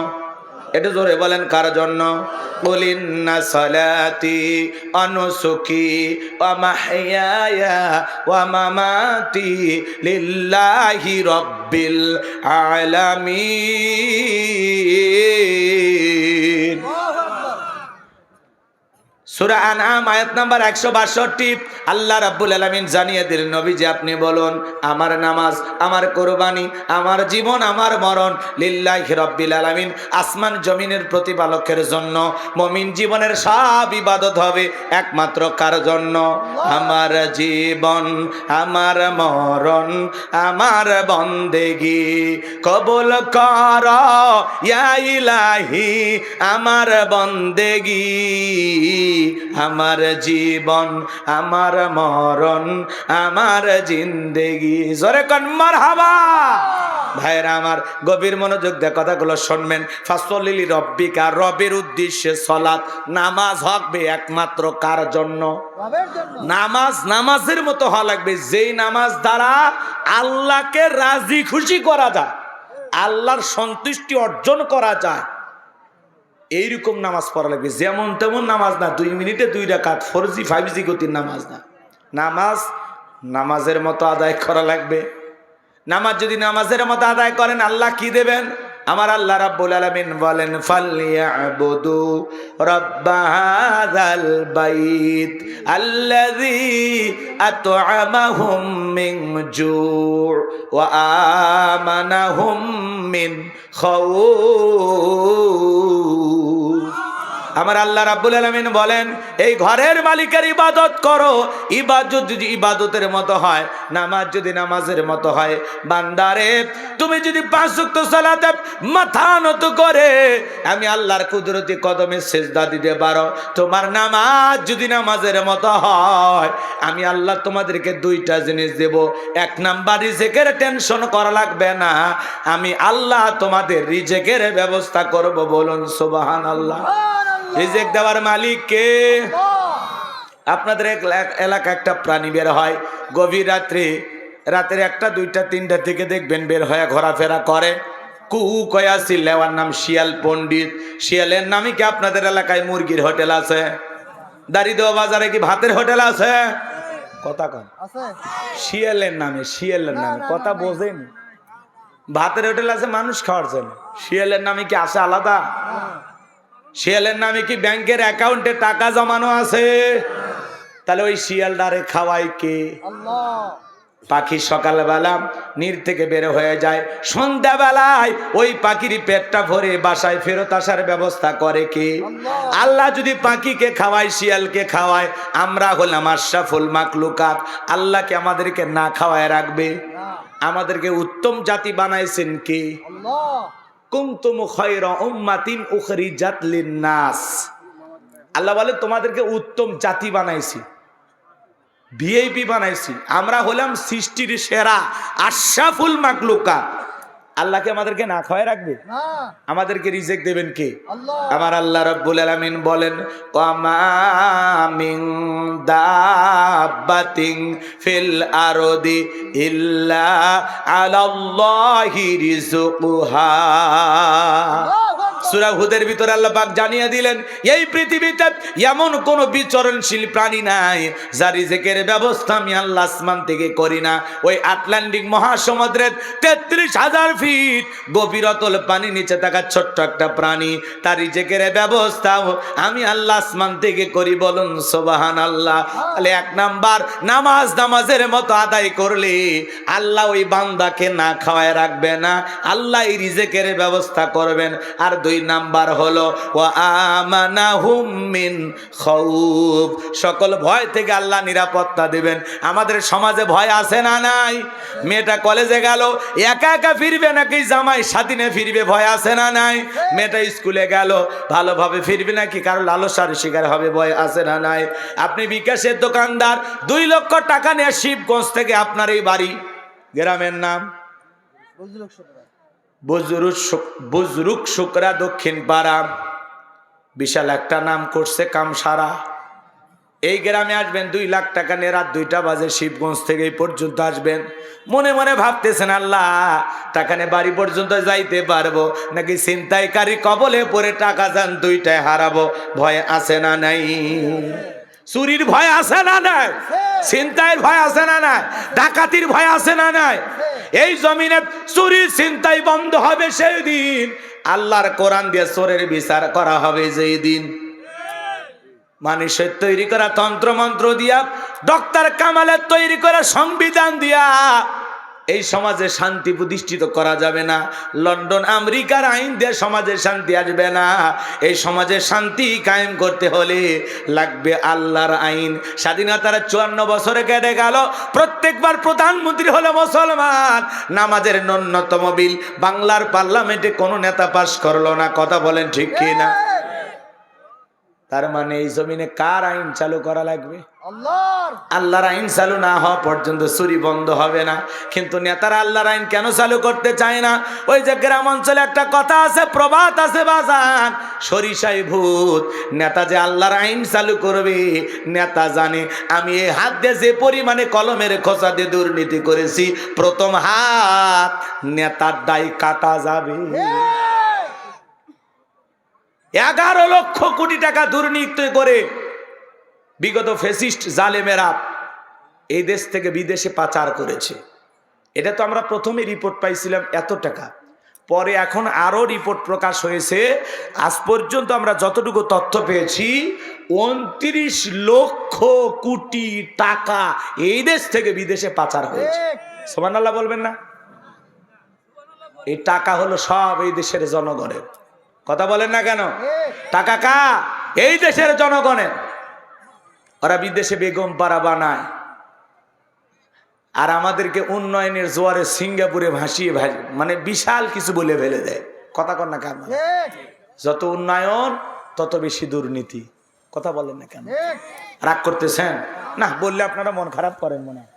এটা জোরে বলেন, কার জন্য? কুল ইন্না সালাতি ওয়া নুসুকি ওয়া মাহইয়ায়া ওয়া মামাতি লিল্লাহি রাব্বিল আলামিন। সূরা আনআম আয়াত নাম্বার 162। আল্লাহ রাব্বুল আলামিন জানিয়ে দিলেন, নবীজি আপনি বলুন, আমার নামাজ, আমার কুরবানি, আমার জীবন, আমার মরণ লিল্লাহি রাব্বিল আলামিন, আসমান জমিনের প্রতিপালকের জন্য। মুমিন জীবনের সব ইবাদত হবে একমাত্র কার জন্য? আমার জীবন, আমার মরণ, আমার বন্দেগি কবুল কর ইয়া ইলাহি, আমার বন্দেগি, আমার জীবন, আমার মরণ, আমার জিন্দেগি। জোরে কোন মারহাবা। ভাইরা আমার, গভীর মনোযোগ দিয়ে কথাগুলো শুনবেন। ফাসল্লিলি রাব্বিকা, রবের উদ্দেশ্যে সালাত নামাজ হবে একমাত্র কার জন্য? নামাজ নামাজের মতো হওয়া লাগবে, যেই নামাজ দ্বারা আল্লাহকে রাজি খুশি করা যায়, আল্লাহর সন্তুষ্টি অর্জন করা যায়। এইরকম নামাজ পড়া লাগবে। যেমন তেমন নামাজ না, 2 মিনিটে 2 রাকাত 4G 5G গতির নামাজ না। নামাজ নামাজের মতো আদায় করা লাগবে। নামাজ যদি নামাজের মতো আদায় করেন, আল্লাহ কি দেবেন? আমার আল্লাহ রাব্বুল আলামিন বলেন, ফালইয়াবুদু রাব্বাহাযাল বাইত আল্লাযী আত'আমাহুম মিন জু' ওয়া আমানাহুম মিন খাউফ। আমার আল্লাহ রাব্বুল আলামিন বলেন, এই ঘরের মালিকের ইবাদত করো। ইবাদত যদি ইবাদতের মতো হয়, নামাজ যদি নামাজের মতো হয়, বান্দারে তুমি যদি 5 ওয়াক্ত সালাতে মাথা নত করে আমি আল্লাহর কুদরতি কদমে সিজদা দিতে পারো, তোমার নামাজ যদি নামাজের মতো হয়, আমি আল্লাহ তোমাদেরকে 2টা জিনিস দেব। 1 নাম্বার, রিজিকের টেনশন করা লাগবে না, আমি আল্লাহ তোমাদের রিজিকের ব্যবস্থা করব। বলুন সুবহানাল্লাহ। রিজিক দেওয়ার মালিক কে? আপনাদের এলাকা একটা প্রাণী বের হয় গভীর রাত্রে, রাতের 1টা 2টা 3টা থেকে দেখবেন বের হয়ে ঘোরাফেরা করে। কু কয়া চিল্লাওয়ার নাম শিয়াল পণ্ডিত। শিয়ালের নামে কি আপনাদের এলাকায় মুরগির হোটেল আছে? দাড়িদেওয়া বাজারে কি ভাতের হোটেল আছে? কথা কন। শিয়ালের নামে, শিয়ালের নামে কথা বোঝেন। ভাতের হোটেল আছে মানুষ খাওয়ার জন্য, শিয়ালের নামে কি আছে আলাদা? শিয়ালের নামে কি ব্যাংকের অ্যাকাউন্টে টাকা জমানো আছে? তাহলে ওই শিয়ালটারে খাওয়াই কে? পাখি সকালবেলা নীর থেকে বের হয়ে যায়, সন্ধ্যাবেলায় ওই পাখির পেটটা ভরে বাসায় ফেরত আসার ব্যবস্থা করে কে? আল্লাহ যদি পাখিকে খাওয়ায়, শিয়ালকে খাওয়ায়, আমরা হলাম আশরাফুল মাখলুকাত, আল্লাহকে আমাদেরকে না খাওয়ায় রাখবে? আমাদেরকে উত্তম জাতি বানাইছেন কে? কুনতুম খায়রা উম্মাতিন উখরিজাত লিন-নাস। আল্লাহ বলে তোমাদেরকে উত্তম জাতি বানাইছি। ভিআইপি বানাইছি, আমরা হলাম সৃষ্টির সেরা আশরাফুল মাখলুকা। আল্লাহকে আমাদেরকে না খাওয়ায় রাখবে? আমাদেরকে রিজেক্ট দেবেন কে? আমার আল্লাহ রাব্বুল আলামিন বলেন, ওয়ামা মিন দাব্বাতিন ফিল আরদি ইল্লা আলাল্লাহি রিজকুহা। সূরা হুদের ভিতরে আল্লাহ পাক জানিয়ে দিলেন, এই পৃথিবীতে এমন কোন বিচরণশীল প্রাণী নাই যার রিজেকের ব্যবস্থা আমি আল্লাহ আসমান থেকে করি না। ওই আটলান্টিক মহাসমুদ্রের ৩৩,০০০ ফিট গভীরতল পানি নিচে থাকা ছোট্ট একটা প্রাণী, তার রিজেকের ব্যবস্থাও আমি আল্লাহ আসমান থেকে করি। বলুন সুবহানাল্লাহ। তাহলে এক নাম্বার, নামাজের মতো আদায় করলে আল্লাহ ওই বান্দাকে না খাওয়ায় রাখবে না, আল্লাহ এই রিজেকের ব্যবস্থা করবেন। আর ২ নাম্বার হলো ওয়া আমানাহুম মিন খাউফ, সকল ভয় থেকে আল্লাহ নিরাপত্তা দিবেন। আমাদের সমাজে ভয় আছে না নাই? মেয়েটা কলেজে গেল, একা একা ফিরবে নাকি জামাই সাথী নিয়ে ফিরবে, ভয় আছে না নাই? মেয়েটা স্কুলে গেল, ভালোভাবে ফিরবে নাকি কারো লালসার শিকার হবে, ভয় আছে না নাই? আপনি বিকাশের দোকানদার, ২ লক্ষ টাকা নিয়ে শিবগঞ্জ থেকে আপনার এই বাড়ি, গ্রামের নাম বুজরুক শুকরা দক্ষিণ পাড়া, বিশাল একটা নাম করছে কামসারা। এই গ্রামে আসবেন, ২ লাখ টাকা নিয়ে রাত ২টা বাজে শিবগঞ্জ থেকে এই পর্যন্ত আসবেন। মনে মনে ভাবতেছেন, আল্লাহ টাকা নিয়ে বাড়ি পর্যন্ত যাইতে পারবো নাকি ছিনতাইকারী কবলে পড়ে টাকা যান ২টায় হারাবো? ভয় আছে না নাই? চুরির ভয় আছে না নাই? ছিনতাইয়ের ভয় আছে না নাই? ডাকাতির ভয় আছে না নাই? এই জমিনে চুরি ছিনতাই বন্ধ হবে সেই দিন, আল্লাহর কোরআন দিয়ে চোরের বিচার করা হবে যেই দিন। মানুষের তৈরি করা তন্ত্র মন্ত্র দিয়া, ডক্টর কামালের তৈরি করা সংবিধান দিয়া এই সমাজে শান্তি প্রতিষ্ঠিত করা যাবে না। লন্ডন আমেরিকার আইন দিয়ে সমাজে শান্তি আসবে না। এই সমাজে শান্তি কায়েম করতে হলে লাগবে আল্লাহর আইন। স্বাধীনতার ৫৪ বছরে কেটে গেল, প্রত্যেকবার প্রধানমন্ত্রী হলো মুসলমান, নামাজের ন্যূনতম বিল বাংলার পার্লামেন্টে কোনো নেতা পাশ করলো না। কথা বলেন ঠিক কি না? তার মানে এই জমিনে কার আইন চালু করা লাগবে? আল্লাহর আইন চালু না হওয়া পর্যন্ত চুরি বন্ধ হবে না। কিন্তু নেতারা আল্লাহর আইন কেন চালু করতে চায় না? ওই যে গ্রাম অঞ্চলে একটা কথা আছে, প্রবাদ আছে বাজান, সরিষায় ভূত। নেতা যে আল্লাহর আইন চালু করবে, নেতা জানে আমি এই হাত দিয়ে যে পরিমাণে কলমের খোঁচা দিয়ে দুর্নীতি করেছি, প্রথম হাত নেতার দায় কাটা যাবে। ১১ লক্ষ কোটি টাকা দুর্নীতি করে বিগত ফ্যাসিস্ট জালেমেরা এই দেশ থেকে বিদেশে পাচার করেছে। এটা তো আমরা প্রথমে রিপোর্ট পাইছিলাম এত টাকা, পরে এখন আরো রিপোর্ট প্রকাশ হয়েছে। আজ পর্যন্ত আমরা যতটুকু তথ্য পেয়েছি, ২৯ লক্ষ কোটি টাকা এই দেশ থেকে বিদেশে পাচার হয়েছে। সুবহানাল্লাহ বলবেন না? এই টাকা হলো সব এই দেশের জনগণের। কথা বলেন না কেন? টাকা কার? এই দেশের জনগণের। ওরা বিদেশে বেগম পাড়া বানায়, আর আমাদেরকে উন্নয়নের জোয়ারে সিঙ্গাপুরে ভাসিয়ে মানে বিশাল কিছু বলে ফেলে দেয়। কথা কর না কেন? যত উন্নয়ন তত বেশি দুর্নীতি। কথা বলেন না কেন? রাগ করতেছেন না? বললে আপনারা মন খারাপ করেন মনে হয়।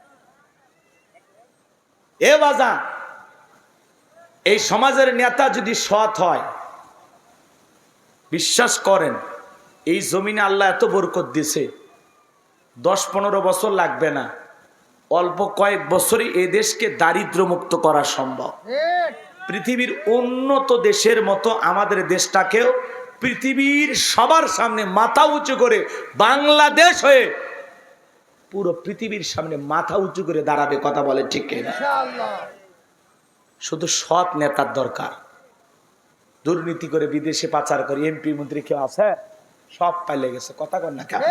এ বাজা, এই সমাজের নেতা যদি সৎ হয়, বিশ্বাস করেন এই জমিনে আল্লাহ এত বরকত দিয়েছে, ১০-১৫ বছর লাগবে না, অল্প কয়েক বছরই এই দেশকে দারিদ্র মুক্ত করা সম্ভব। পৃথিবীর উন্নত দেশের মতো আমাদের দেশটাকেও পৃথিবীর সবার সামনে মাথা উঁচু করে বাংলাদেশ হয়ে পুরো পৃথিবীর সামনে মাথা উঁচু করে দাঁড়াবে। কথা বলে ঠিক না? শুধু সৎ নেতার দরকার। দুর্নীতি করে বিদেশে পাচার করে এমপি মন্ত্রী কেউ আছে? সব পাইলে গেছে। কথা কর না কেন?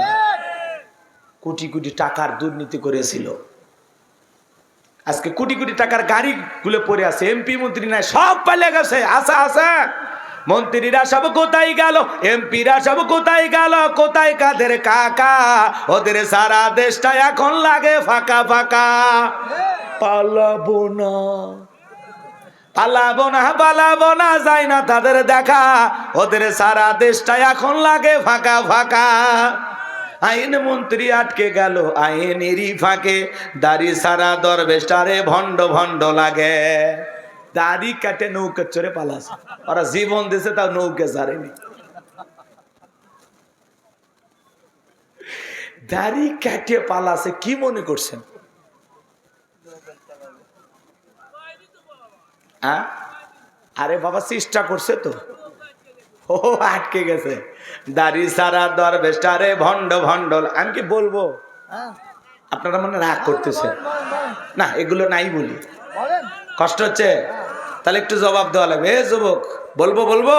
কোটি কোটি টাকার দুর্নীতি করেছিল, আজকে কোটি কোটি টাকার গাড়ি গুলো পড়ে আছে, এমপি মন্ত্রী নাই, সব পাইলে গেছে। আছে আছে মন্ত্রীরা সব কোথায় গেল? এমপিরা সব কোথায় গেল? কোথায় কাদের কাকা? ওদের সারা দেশটা এখন লাগে ফাঁকা ফাঁকা। পালাবো না, পালাবো না, পালাবো না, যায় না তাদের দেখা। ওদের সারা দেশটা এখন লাগে ফাঁকা ফাঁকা। আইন মন্ত্রী আটকে গেল আইনেরই ফাঁকে, দাড়ি সারা দরবেশটারে ভণ্ড ভণ্ড লাগে। দাড়ি কাটে নৌকা চড়ে পালাছে, ওরা জীবন দিয়েছে তাও নৌকা ছাড়েনি। দাড়ি কাটে পালাছে, কি মনে করছেন? আরে বাবা চেষ্টা করছে তো, ও আটকে গেছে। দাড়ি সারা দরবেশটারে ভণ্ড ভণ্ড। আমি কি বলবো? আপনারা মনে রাগ করতেছেন না, এগুলো নাই বলি, কষ্ট হচ্ছে, তাহলে একটু জবাব দেওয়া লাগবে। এ যুবক, বলবো বলবো।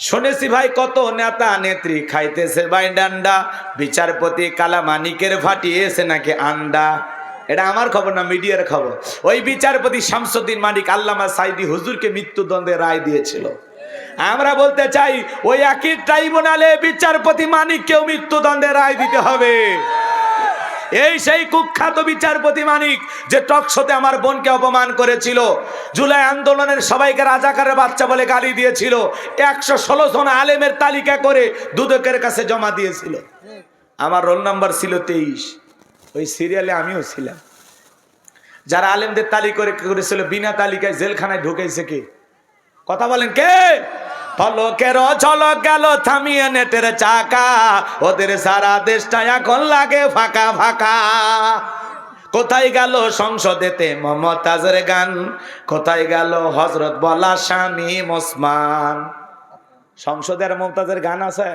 শুনেছি ভাই কত নেতা নেত্রী খাইতেছে ভাই ডান্ডা, বিচারপতি কালামানিকের ফাটিয়েছে নাকি আন্ডা। এটা আমার খবর না, মিডিয়ার খবর। ওই বিচারপতি শামসুদ্দিন মানিক আল্লামা সাইদি হুজুরকে মৃত্যুদণ্ডে রায় দিয়েছিল। আমরা বলতে চাই ওই একই ট্রাইব্যুনালে বিচারপতি মানিককেও মৃত্যুদণ্ডে রায় দিতে হবে। এই সেই কুখ্যাত বিচারপতি মানিক যে টকশোতে আমার বোনকে অপমান করেছিল, জুলাই আন্দোলনের সবাইকে রাজাকারের বাচ্চা বলে গালি দিয়েছিল, 116 জন আলেমের তালিকা করে দুদকের কাছে জমা দিয়েছিল। আমার রোল নাম্বার ছিল 23, ওই সিরিয়ালে আমিও ছিলাম। যারা আলেমদের তালিকা করেছিল বিনা তালিকায় জেলখানায় ঢুকেছে কে? কথা বলেন কে? পলকের ঝলক গেল থামিয়ে নেটের চাকা, ওদের সারা দেশটা এখন লাগে ফাঁকা ফাঁকা। কোথায় গেল সংসদেতে মমতাজের গান, কোথায় গেল হযরত বলা শামীম ওসমান? সংসদের মমতাজের গান আছে?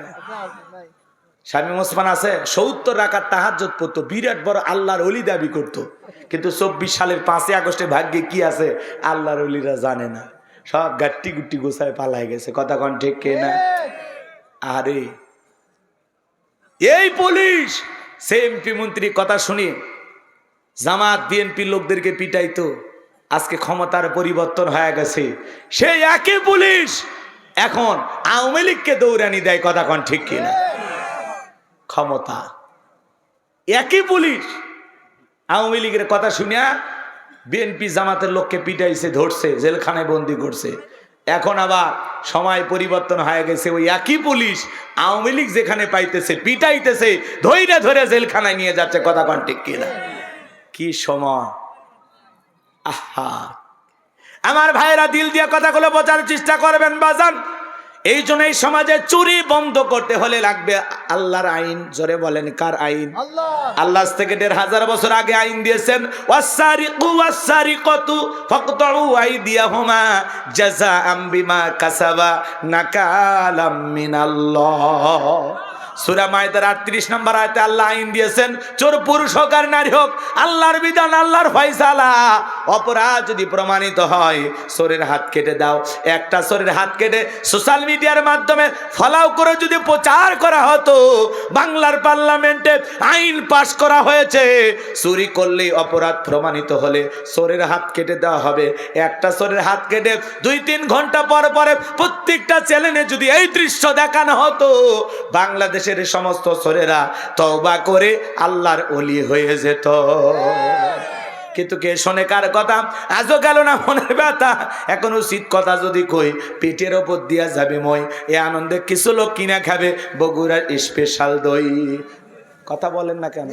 শামীম ওসমান আছে? 70 রাকাত তাহাজ্জুদ পড়তো, বিরাট বড় আল্লাহর ওলি দাবি করতো, কিন্তু 24 সালের 5ই আগস্টে ভাগ্যে কি আছে আল্লাহর ওলিরা জানে না, সব গাট্টি গুট্টি গোছায় পালাই গেছে। কথা কন ঠিক কে না? আরে এই পুলিশ সে এমপি মন্ত্রীর কথা শুনি জামাত বিএনপি লোকদেরকে পিটাইতো, আজকে ক্ষমতার পরিবর্তন হয়ে গেছে, সেই একই পুলিশ এখন আওয়ামী লীগকে দৌড়ানি দেয়। কথা কন ঠিক কিনা? ক্ষমতা একই পুলিশ আওয়ামী লীগের কথা শুনিয়া বিএনপি জামাতের লোককে পিটাইছে, ধরছে, জেলখানায় বন্দি করছে। এখন আবার সময় পরিবর্তন হয়ে গেছে, ওই একই পুলিশ আওয়ামী লীগ যেখানে পাইতেছে পিটাইতেছে, ধৈর্য ধরে জেলখানায় নিয়ে যাচ্ছে। কথা কন ঠিক কিনা? কি সময়! আহা, আমার ভাইয়েরা দিল দিয়ে কথাগুলো বোঝার চেষ্টা করবেন বাজান। এই জন্য এই সমাজে চুরি বন্ধ করতে হলে লাগবে আল্লাহর আইন। জোরে বলেন কার আইন? আল্লাহ থেকে 1500 বছর আগে আইন দিয়েছেন, ওয়াসারিকু ওয়াসারিকাতু ফাকতাউ আইদিয়াহুমা জাযাআম বিমা কাসাবা নাকালাম মিনাল্লাহ। সূরা মায়েদার 38 নম্বর আয়াতে আল্লাহ আইন দিয়েছেন, চোর পুরুষ হোক আর নারী হোক, আল্লাহর বিধান, আল্লাহর ফয়সালা। অপরাধ যদি প্রমাণিত হয় চোরের হাত কেটে দাও। একটা চোরের হাত কেটে সোশ্যাল মিডিয়ার মাধ্যমে ফলাও করে যদি প্রচার করা হতো, বাংলার পার্লামেন্টে আইন পাশ করা হয়েছে, চুরি করলে অপরাধ প্রমাণিত হলে চোরের হাত কেটে দেওয়া হবে। একটা চোরের হাত কেটে 2-3 ঘন্টা পর পরে প্রত্যেকটা চ্যানেলে যদি এই দৃশ্য দেখানো হতো, বাংলাদেশের সমস্ত চোরেরা তওবা করে আল্লাহর ওলি হয়ে যেত। কিন্তু কে শোনে কার কথা? আজও গেল না মনের ব্যথা। এখন উচিত কথা যদি কই, পেটের ওপর দিয়া যাবে মই। এ আনন্দে কিছু লোক কিনা খাবে বগুড়ার স্পেশাল দই। কথা বলেন না কেন?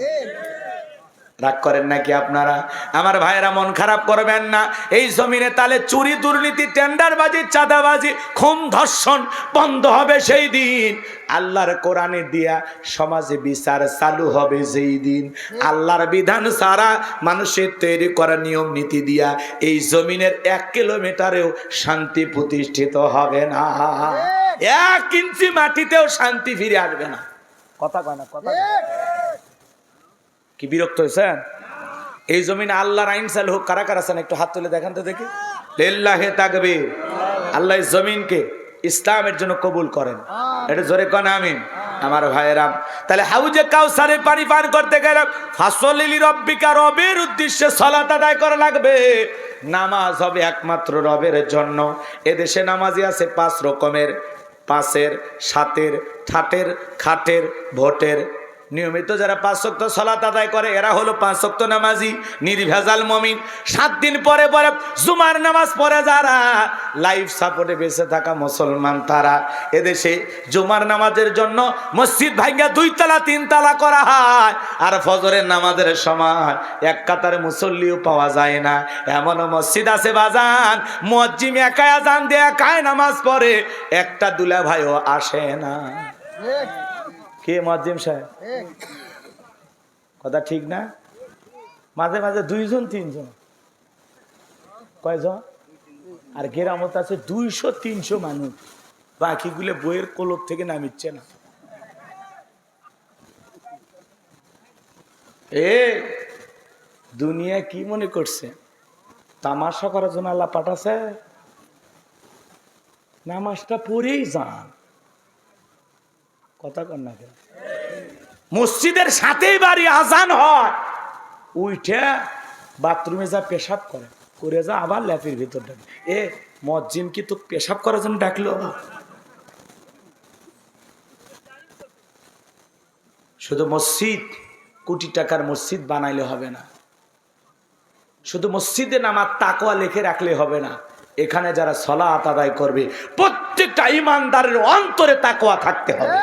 রাগ করেন নাকি আপনারা? আমার ভাইয়েরা মন খারাপ করবেন না। এই জমিনে তাহলে চুরি, দুর্নীতি, টেন্ডারবাজি, চাঁদাবাজি, খুন, ধর্ষণ বন্ধ হবে সেই দিন। আল্লাহর কোরআনে দিয়া সমাজে বিচার চালু হবে যেই দিন। আল্লাহর বিধান সারা মানুষের তৈরি করা নিয়ম নীতি দিয়া এই জমিনের 1 কিলোমিটারেও শান্তি প্রতিষ্ঠিত হবে না। 1 ইঞ্চি মাটিতেও শান্তি ফিরে আসবে না। কথা কয় না? কথা কি বিরক্ত হয়েছেন? এই জমিনে আল্লাহর আইন চালু হোক। কারা কারা আছেন একটু হাত তুলে দেখান তো দেখি। লিল্লাহি তাকবীর। আল্লাহ জমিনকে ইসলামের জন্য কবুল করেন, এটা জোরে কোন আমিন। আমার ভাইয়েরা, তাহলে হাউজে কাউসারের পানি পান করতে গেলে ফাসলিলি রব্বিকা, রবের উদ্দেশ্যে সালাত আদায় করা লাগবে। নামাজ হবে একমাত্র রবের জন্য। এদেশে নামাজি আছে 5 রকমের: 5-এর, 7-এর, ঠাটের, খাটের, ভোটের। নিয়মিত যারা 5 ওয়াক্ত সালাত আদায় করে এরা হলো 5 ওয়াক্ত নামাজি, নির্ভেজাল মুমিন। 7 দিন পরে পরে জুমার নামাজ পড়ে যারা লাইফ সাপোর্টে বেঁচে থাকা মুসলমান, তারা এদেশে জুমার নামাজের জন্য মসজিদ ভাঙ্গা 2 তালা 3 তালা করা হয়, আর ফজরের নামাজের সময় এক কাতারে মুসল্লিও পাওয়া যায় না। এমন মসজিদ আছে বাজান, মুয়াজ্জিম একাই আযান দিয়ে একাই নামাজ পড়ে, একটা দুলা ভাইও আসে না। কে মুয়াজ্জিম সাহেব? কথা ঠিক না? মাঝে মাঝে 2 জন 3 জন, কয়জন? আর গ্রামত আছে 200-300 মানুষ, বাকিগুলো বইয়ের কলব থেকে নামিচ্ছে না। দুনিয়া কি মনে করছে তামাশা করার জন্য আল্লাহ পাঠাছে? নামাজটা পড়েই যান। কথা কর না কেন? মসজিদের সাথেই বাড়ি, আজান হয়, উঠে বাথরুমে যা পেশাব করে যা আবার ল্যাপের ভিতর ডাকে। মুয়াজ্জিম কি তো পেশাব করার জন্য ডাকলো? শুধু মসজিদ, কোটি টাকার মসজিদ বানাইলে হবে না। শুধু মসজিদে নামাজ তাকওয়া লিখে রাখলে হবে না। এখানে যারা সালাত আদায় করবে প্রত্যেকটা ইমানদারের অন্তরে তাকওয়া থাকতে হবে।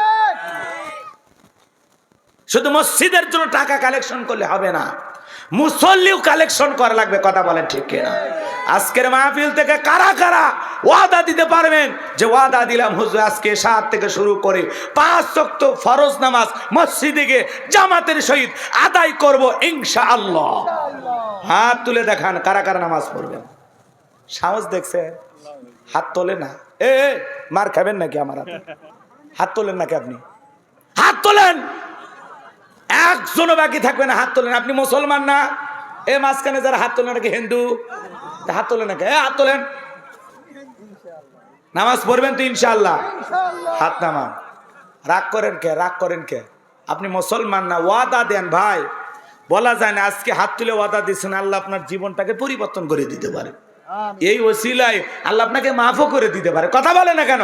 শুধু মসজিদের জন্য টাকা কালেকশন করলে হবে না, মুসল্লিও কালেকশন করা লাগবে। কথা বলেন ঠিক কিনা? আজকের মাহফিল থেকে কারা কারা ওয়াদা দিতে পারবেন যে ওয়াদা দিলাম হুজুর আজকে 7 থেকে শুরু করে 5 ওয়াক্ত ফরজ নামাজ মসজিদে গিয়ে জামাতের সহিত আদায় করব ইনশাআল্লাহ? হাত তুলে দেখান কারা কারা নামাজ পড়বেন। সাহস দেখছে? হাত তোলে না। মার খাবেন নাকি আমার হাতে? হাত তোলেন নাকি আপনি? হাত তোলেন, একজনও বাকি থাকবে না। হাত তোলেন। আপনি মুসলমান না? মাঝখানে যারা হাত তোলেন নাকি হিন্দু? হাত তোলেন নাকি? হাত তোলেন। নামাজ পড়বেন তো ইনশাআল্লাহ? হাত নামান। রাগ করেন কে? রাগ করেন কে? আপনি মুসলমান না? ওয়াদা দেন ভাই, বলা যায় না আজকে হাত তুলে ওয়াদা দিচ্ছেন, আল্লাহ আপনার জীবনটাকে পরিবর্তন করে দিতে পারে। এই ওসিলায় আল্লাহ আপনাকে মাফও করে দিতে পারে। কথা বলে না কেন?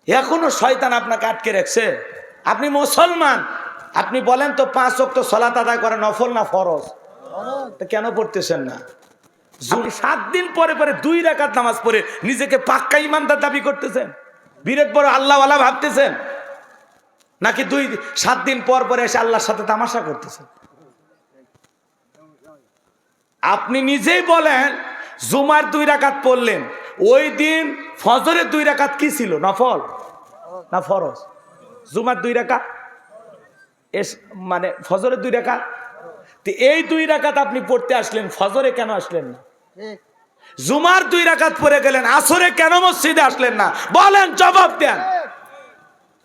এখনো শয়তান আপনাকে আটকে রাখছে। আপনি মুসলমান, আপনি বলেন তো 5 ওয়াক্ত সালাত আদায় করে নফল না ফরজ? কেন পড়তেছেন না? 7 দিন পরে পরে 2 রাকাত নামাজ পড়ে নিজেকে পাক্কা ইমানদার দাবি করতেছেন, বিরাট বড় আল্লাহওয়ালা ভাবতেছেন, নাকি 7 দিন পর পরে এসে আল্লাহর সাথে তামাশা করতেছেন? আপনি নিজেই বলেন জুমার 2 রাকাত পড়লেন, ওই দিন ফজরের 2 রাকাত কি ছিল? নফল না ফরজ? জুমার 2 রাকাত, মানে ফজরের 2 রাকাত। এই 2 রাকাত আপনি পড়তে আসলেন, ফজরে কেন আসলেন না? জুমার 2 রাকাত পড়ে গেলেন, আসরে কেন মসজিদে আসলেন না? বলেন, জবাব দেন।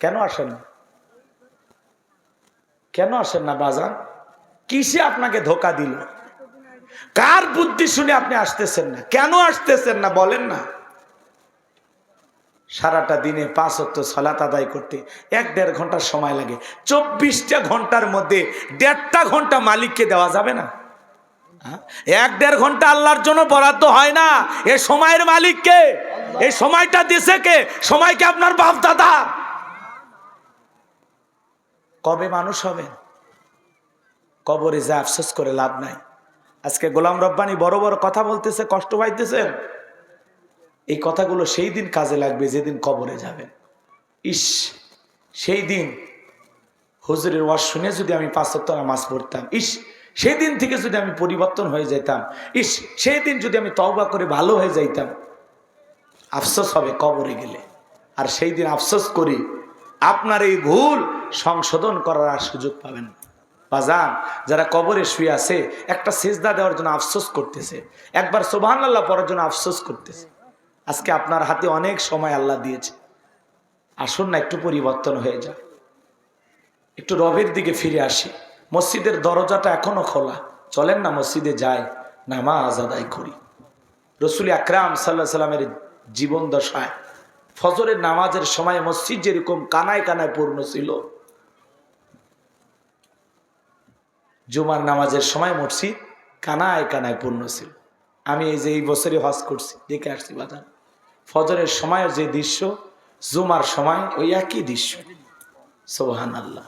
কেন আসেন না? কেন আসেন না বাজান? কিসে আপনাকে ধোকা দিল? কার বুদ্ধি শুনে আপনি আসতেছেন না? কেন আসতেছেন না বলেন না? সারাটা দিনে 5 ওয়াক্ত সালাত আদায় করতে 1-1.5 ঘন্টা সময় লাগে। 24টা ঘন্টার মধ্যে 1.5টা ঘন্টা মালিককে দেওয়া যাবে না? 1-1.5 ঘন্টা আল্লাহর জন্য বরাদ্দ হয় না? এই সময়ের মালিক কে? এই সময়টা দিছে কে? সময়কে আপনার বাপ দাদা। কবে মানুষ হবেন? কবরে যা আফসোস করে লাভ নাই। আজকে গোলাম রব্বানী বড় বড় কথা বলতেছে, কষ্ট পাইতেছেন। এই কথাগুলো সেই দিন কাজে লাগবে যেদিন কবরে যাবেন। ইস, সেই দিন হুজুরের ওয়াজ শুনে যদি আমি 5 ওয়াক্ত নামাজ পড়তাম, ইস সেই দিন থেকে যদি আমি পরিবর্তন হয়ে যেতাম, ইস সেই দিন যদি আমি তওবা করে ভালো হয়ে যাইতাম। আফসোস হবে কবরে গেলে। আর সেই দিন আফসোস করি আপনার এই ভুল সংশোধন করার আর সুযোগ পাবেন না। বাজান, যারা কবরে শুয়ে আছে একটা সিজদা দেওয়ার জন্য আফসোস করতেছে, একবার সুবহানাল্লাহ পড়ার জন্য আফসোস করতেছে। আজকে আপনার হাতে অনেক সময় আল্লাহ দিয়েছে, আসুন না একটু পরিবর্তন হয়ে যায়, একটু রবের দিকে ফিরে আসি। মসজিদের দরজাটা এখনো খোলা, চলেন না মসজিদে যাই, নামাজ আদায় করি। রসুল আকরাম সাল্লাল্লাহু আলাইহি সাল্লামের জীবন দশায় ফজরের নামাজের সময় মসজিদ যেরকম কানায় কানায় পূর্ণ ছিল, জুমার নামাজের সময় মসজিদ কানায় কানায় পূর্ণ ছিল। আমি এই যে এই বছরে হজ করছি, দেখে আসছি বাজার, ফজরের সময় যে দৃশ্য, জুমার সময় ওই একই দৃশ্য। সুবহানাল্লাহ।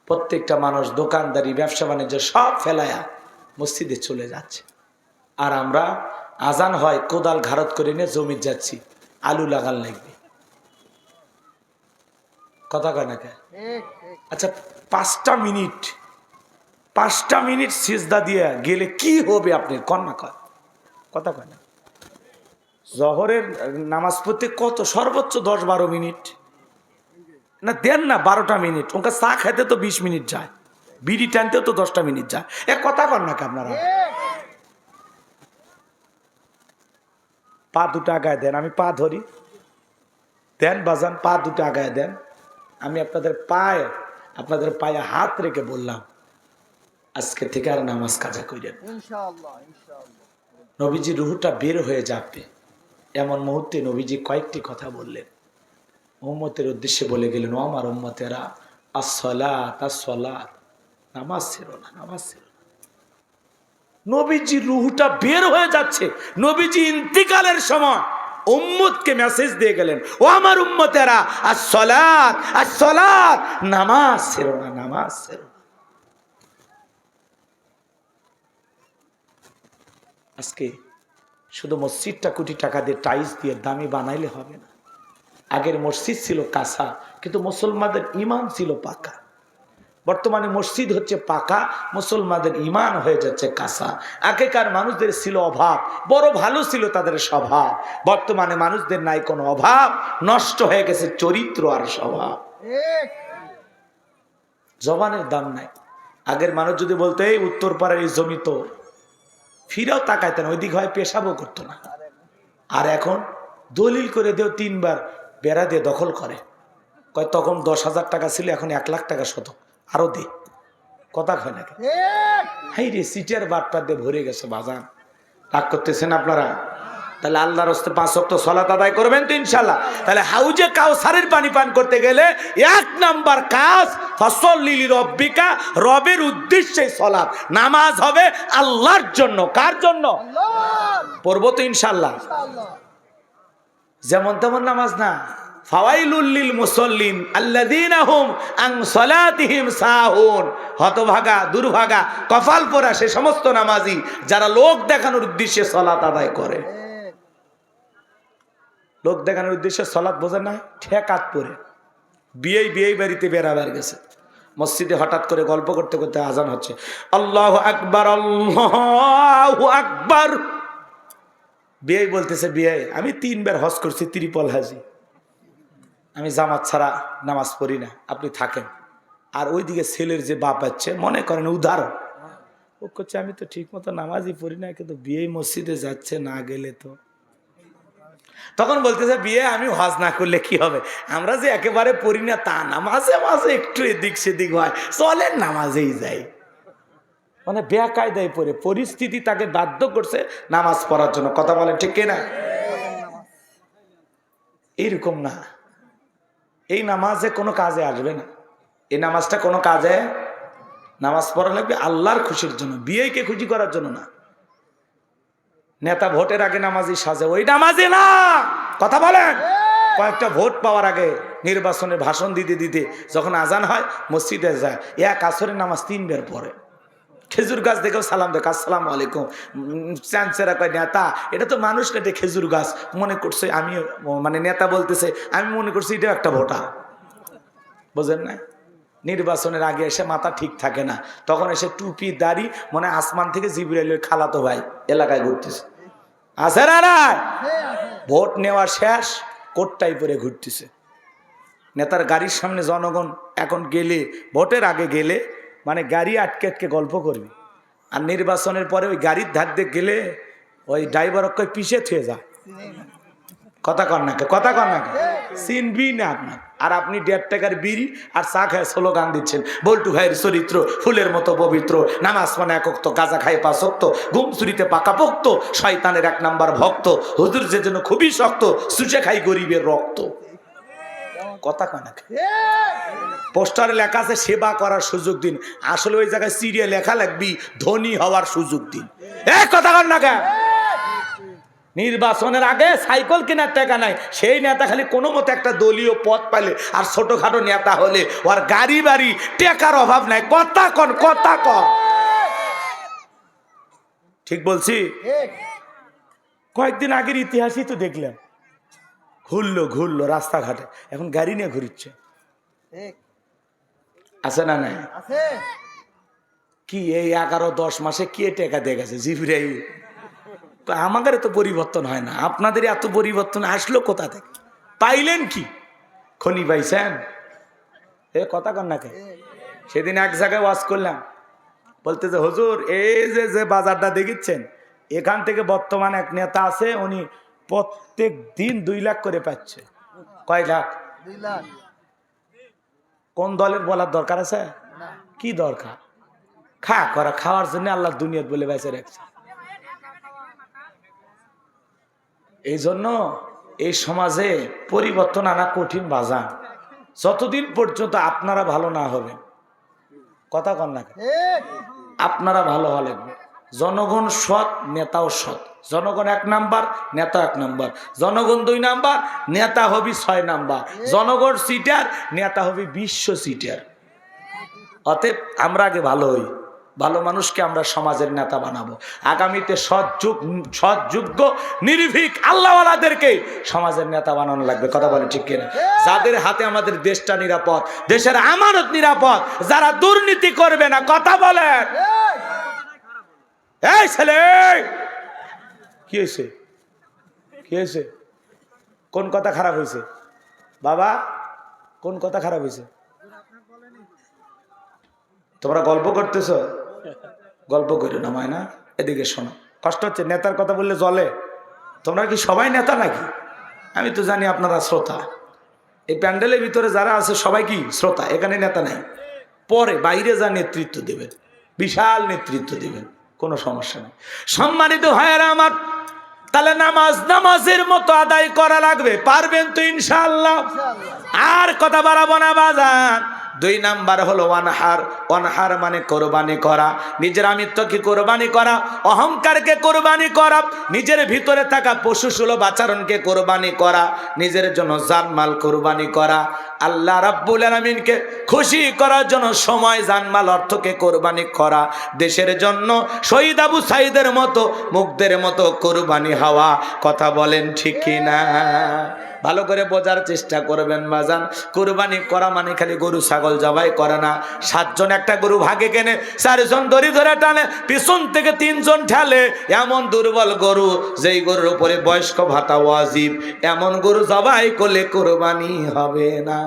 প্রত্যেকটা মানুষ দোকানদারি ব্যবসা বাণিজ্য সব ফেলায়া মসজিদে চলে যাচ্ছে, আর আমরা আজান হয় কোদাল ঘাড়ত করে নিয়ে জমি যাচ্ছি আলু লাগান লাগবে। কথা কয় না কে? আচ্ছা 5টা মিনিট সিজদা দিয়ে গেলে কি হবে আপনি কন্যা কয়? কথা কয় না? জহরের নামাজ পড়তে কত সর্বোচ্চ 10-12 মিনিট না দেন না, 12টা মিনিট। ওকে চা খাইতে তো 20 মিনিট যায়, বিড়ি টানতেও তো 10টা মিনিট যায়। কথা কন না আপনারা? পা দুটো আগায় দেন, আমি পা ধরি, দেন বাজান পা দুটো আগায় দেন। আমি আপনাদের পায়ে হাত রেখে বললাম আজকে থেকে আর নামাজ কাজা করেন ইনশাআল্লাহ। নবীজি রুহটা বের হয়ে যাবে এমন মুহূর্তে নবীজি কয়েকটি কথা বললেন, উম্মতের উদ্দেশ্যে বলে গেলেন, ও আমার উম্মতেরা, আসসালাত আসসালাত, নামাজ ছেড়ো না, নামাজ ছেড়ো না। নবীজি রুহটা বের হয়ে যাচ্ছে, নবীজি ইন্তিকালের সময় উম্মতকে মেসেজ দিয়ে গেলেন, ও আমার উম্মতেরা, আসসালাত আসসালাত, নামাজ ছেড়ো না, নামাজ ছেড়ো না। আজকে শুধু মসজিদটা কোটি টাকা দিয়ে টাইলস দিয়ে দামি বানাইলে হবে না। আগের মসজিদ ছিল কাঁচা, কিন্তু মুসলমানদের ইমান ছিল পাকা। বর্তমানে মসজিদ হচ্ছে পাকা, মুসলমানদের ইমান হয়ে যাচ্ছে কাঁচা। আগেকার মানুষদের ছিল অভাব, বড় ভালো ছিল তাদের স্বভাব। বর্তমানে মানুষদের নাই কোনো অভাব, নষ্ট হয়ে গেছে চরিত্র আর স্বভাব। জবানের দাম নাই। আগের মানুষ যদি বলতে এই উত্তর পাড়ার এই জমি তো, ফিরেও তাকাইতেন, ওইদিক হয় পেশাবও করতো না। আর এখন দলিল করে দেও 3 বার বেড়া দিয়ে দখল করে, কয় তখন 10,000 টাকা ছিল, এখন 1 লাখ টাকা শত আরো দে। কথা হয় নাকি? হাই রে, সিটের বাটপার দিয়ে ভরে গেছে বাজান। রাগ করতেছেন আপনারা? তাহলে আল্লাহর রাস্তায় 5 ওয়াক্ত সালাত আদায় করবেন তো ইনশাআল্লাহ। তাহলে হাউজে কাউসারের পানি পান করতে গেলে 1 নাম্বার কাজ ফাসাল্লি লিরাব্বিকা, রবের উদ্দেশ্যে সালাত, নামাজ হবে আল্লাহর জন্য। কার জন্য? আল্লাহ। পড়বো তো ইনশাআল্লাহ। যেমন তেমন নামাজ না। ফাওয়াইলুল লিল মুসাল্লিন আল্লাযীনা হুম আন সালাতিহিম সাহুন। হতভাগা, দুর্ভাগা, কপাল পোড়া সে সমস্ত নামাজি যারা লোক দেখানোর উদ্দেশ্যে সালাত আদায় করে। লোক দেখানোর উদ্দেশ্যে সালাত বোঝেন না, ঠেকাত পড়ে বিয়ে বাড়িতে বেড়াবার গেছে, মসজিদে হঠাৎ করে গল্প করতে করতে আজান হচ্ছে, আল্লাহু আকবার, আল্লাহু আকবার। বিয়ে বলতেছে, বিয়ে আমি 3 বার হজ করছি, ত্রিপল হাজি, আমি জামাত ছাড়া নামাজ পড়ি না, আপনি থাকেন। আর ওইদিকে ছেলের যে বাপ আছে, মনে করেন উদাহরণ, ও করছে আমি তো ঠিক মতো নামাজই পড়ি না, কিন্তু বিয়ে মসজিদে যাচ্ছে, না গেলে তো। তখন বলতেছে, বিয়ে আমি হজ না করলে কি হবে, আমরা যে একেবারে পড়ি না তা না, মাঝে মাঝে একটু এদিক সেদিক হয়, চলেন নামাজেই যাই। মানে বেকায়দায় পড়ে পরিস্থিতি তাকে বাধ্য করছে নামাজ পড়ার জন্য। কথা বলে ঠিক কিনা? এইরকম না, এই নামাজে কোনো কাজে আসবে না, এই নামাজটা কোনো কাজে, নামাজ পড়া লাগবে আল্লাহর খুশির জন্য, বিয়েকে খুশি করার জন্য না। নেতা ভোটের আগে নামাজি সাজে, ওই নামাজে না। কথা বলেন? কয়েকটা ভোট পাওয়ার আগে নির্বাচনের ভাষণ দিতে দিতে যখন আজান হয় মসজিদে যায়, এক আসরের নামাজ 3 বার পড়ে। খেজুর গাছ দেখেও সালাম দেখ, আসসালামু আলাইকুম। চাঞ্চেরা কয় নেতা, এটা তো মানুষ নেটে খেজুর গাছ মনে করছে, আমি মানে নেতা বলতেছে, আমি মনে করছি এটাও একটা ভোটা। বোঝেন না? নির্বাচনের আগে এসে মাথা ঠিক থাকে না, তখন এসে টুপি দাড়ি মনে আসমান থেকে জিবরাইলের খালাতো ভাই এলাকায় ঘুরতেছে, আছে না না? ভোট নেওয়া শেষ, কোটটাই পরে ঘুরতেছে। নেতার গাড়ির সামনে জনগণ এখন গেলে, ভোটের আগে গেলে মানে গাড়ি আটকে আটকে গল্প করবি, আর নির্বাচনের পরে ওই গাড়ির ধার দিয়ে গেলে ওই ড্রাইভার কই পিছিয়ে থুয়ে যা। কথা কর নাকে, কথা কর নাকে, চিনবি না আপনার। আর আপনি 1.5 টাকার বিড়ি আর চা খায় স্লোগান দিচ্ছেন, বল্টু ভাইয়ের চরিত্র ফুলের মতো পবিত্র, নামাজ মানে 1 ওয়াক্ত, গাঁজা খায় 5 ওয়াক্ত, ঘুম চুরিতে পাকা পোক্ত, শয়তানের 1 নাম্বার ভক্ত, হুজুর যে জন্য খুবই শক্ত, সুচে খাই গরিবের রক্ত। কথা কয় নাকে? পোস্টারে লেখা আছে সেবা করার সুযোগ দিন, আসলে ওই জায়গায় সিরিয়াল লেখা লাগবি ধনী হওয়ার সুযোগ দিন। কথা কর নাকে? নির্বাচনের আগে সাইকেল কেনার টাকা নাই, সেই নেতা খালি কোনো মতো একটা দলীয় পদ পাইলে আর ছোটখাটো নেতা হলে ওর গাড়ি বাড়ি টাকার অভাব নাই। কথা কন, কথা কন, ঠিক বলছি? কয়েকদিন আগের ইতিহাসই তো দেখলাম, ঘুরলো রাস্তাঘাটে, এখন গাড়ি নিয়ে ঘুরিচ্ছে, আছে না নাই? কি এই 11-10 মাসে কি টাকা দিয়ে গেছে জিবরাইল? আমাদের তো পরিবর্তন হয় না, আপনাদের এত পরিবর্তন আসলো কোথা থেকে? পাইলেন কি? খনি পাইছেন? এ কথা কন না কে? সেদিন এক জায়গায় ওয়াজ করলাম, বলতে যে হুজুর এই যে বাজারটা দেখিচ্ছেন, এখান থেকে বর্তমানে এক নেতা আছে, উনি প্রত্যেক দিন 2 লাখ করে পাচ্ছে। কয় লাখ? 2 লাখ। কোন দলের বলার দরকার আছে? কি দরকার? খাওয়ার জন্য আল্লাহ দুনিয়াত বলে বেঁচে রাখছে। এই জন্য এই সমাজে পরিবর্তন আনা কঠিন বাজার, যতদিন পর্যন্ত আপনারা ভালো না হবেন। কথা কন না, আপনারা ভালো হলে জনগণ সৎ, নেতাও সৎ। জনগণ 1 নাম্বার, নেতা 1 নাম্বার। জনগণ 2 নাম্বার, নেতা হবি 6 নাম্বার। জনগণ সিটার, নেতা হবি বিশ্ব সিটার। অতএব আমরা আগে ভালো হই, ভালো মানুষকে আমরা সমাজের নেতা বানাবো। আগামীতে সৎযোগ্য নির্ভীক আল্লাহওয়ালাদেরকে সমাজের নেতা বানানো লাগবে। কথা বলে ঠিক কিনা? যাদের হাতে আমাদের দেশটা নিরাপদ, দেশের আমানত নিরাপদ, যারা দুর্নীতি করবে না। কথা বলেন। এই ছেলে কি হয়েছে? কি হয়েছে? কোন কথা খারাপ হয়েছে বাবা? কোন কথা খারাপ হয়েছে? তোমরা গল্প করতেছ? গল্প করে না মায় না, এদিকে শোনো। কষ্ট হচ্ছে? নেতার কথা বললে জলে? তোমরা কি সবাই নেতা নাকি? আমি তো জানি আপনারা শ্রোতা। এই প্যান্ডেলের ভিতরে যারা আছে সবাই কি শ্রোতা? এখানে নেতা নাই। পরে বাইরে যা নেতৃত্ব দেবেন, বিশাল নেতৃত্ব দেবেন, কোনো সমস্যা নেই। সম্মানিত ভাইয়েরা আমার, তাহলে নামাজের মতো আদায় করা লাগবে। পারবেন তো ইনশাআল্লাহ? আর কথা বাড়াবো না বাজান। 2 নাম্বার হলো অনহার। অনহার মানে কোরবানি করা, নিজের আমিত্বকে কোরবানি করা, অহংকারকে কোরবানি করা, নিজের ভিতরে থাকা পশুসুলভ আচরণকে কোরবানি করা, নিজের জন্য জানমাল কোরবানি করা, আল্লাহ রাব্বুল আলামিনকে খুশি করার জন্য সময়, জানমাল, অর্থকে কোরবানি করা, দেশের জন্য শহীদ আবু সাইদের মতো, মুগ্ধের মতো কোরবানি হওয়া। কথা বলেন ঠিক কিনা? ভালো করে বোঝার চেষ্টা করবেন বাজান। কোরবানি করা মানে খালি গরু ছাগল জবাই করে না। 7 জন একটা গরু ভাগে কেনে, 4 জন দড়ি ধরে টানে, পিছন থেকে 3 জন ঠেলে। এমন দুর্বল গরু, যেই গরুর উপরে বয়স্ক ভাতা ওয়াজিব, এমন গরু জবাই করলে কোরবানি হবে না।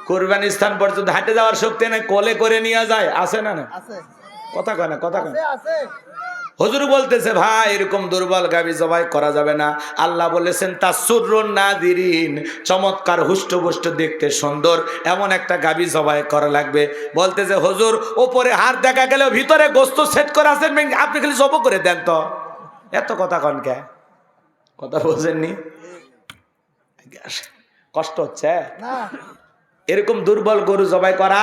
কোরবানি স্থান পর্যন্ত হাঁটে যাওয়ার শক্তি নেই, কোলে করে নিয়ে যায়। আছে না? না কথা কয় না, কথা কয়। হুজুর বলতেছে ভাই এরকম দুর্বল গাভী জবাই করা যাবে না। আল্লাহ বলেছেন তাসুরুন নাদিরিন, চমৎকার হুষ্টপুষ্ট দেখতে সুন্দর এমন একটা গাভী জবাই করা লাগবে। বলতেছে হুজুর উপরে হাড় দেখা গেলে ভিতরে গোস্ত সেট করা আছেন, আপনি খালি জব করে দেন তো। এত কথা কন কে? কথা বোঝেননি? কষ্ট হচ্ছে না? এরকম দুর্বল গরু জবাই করা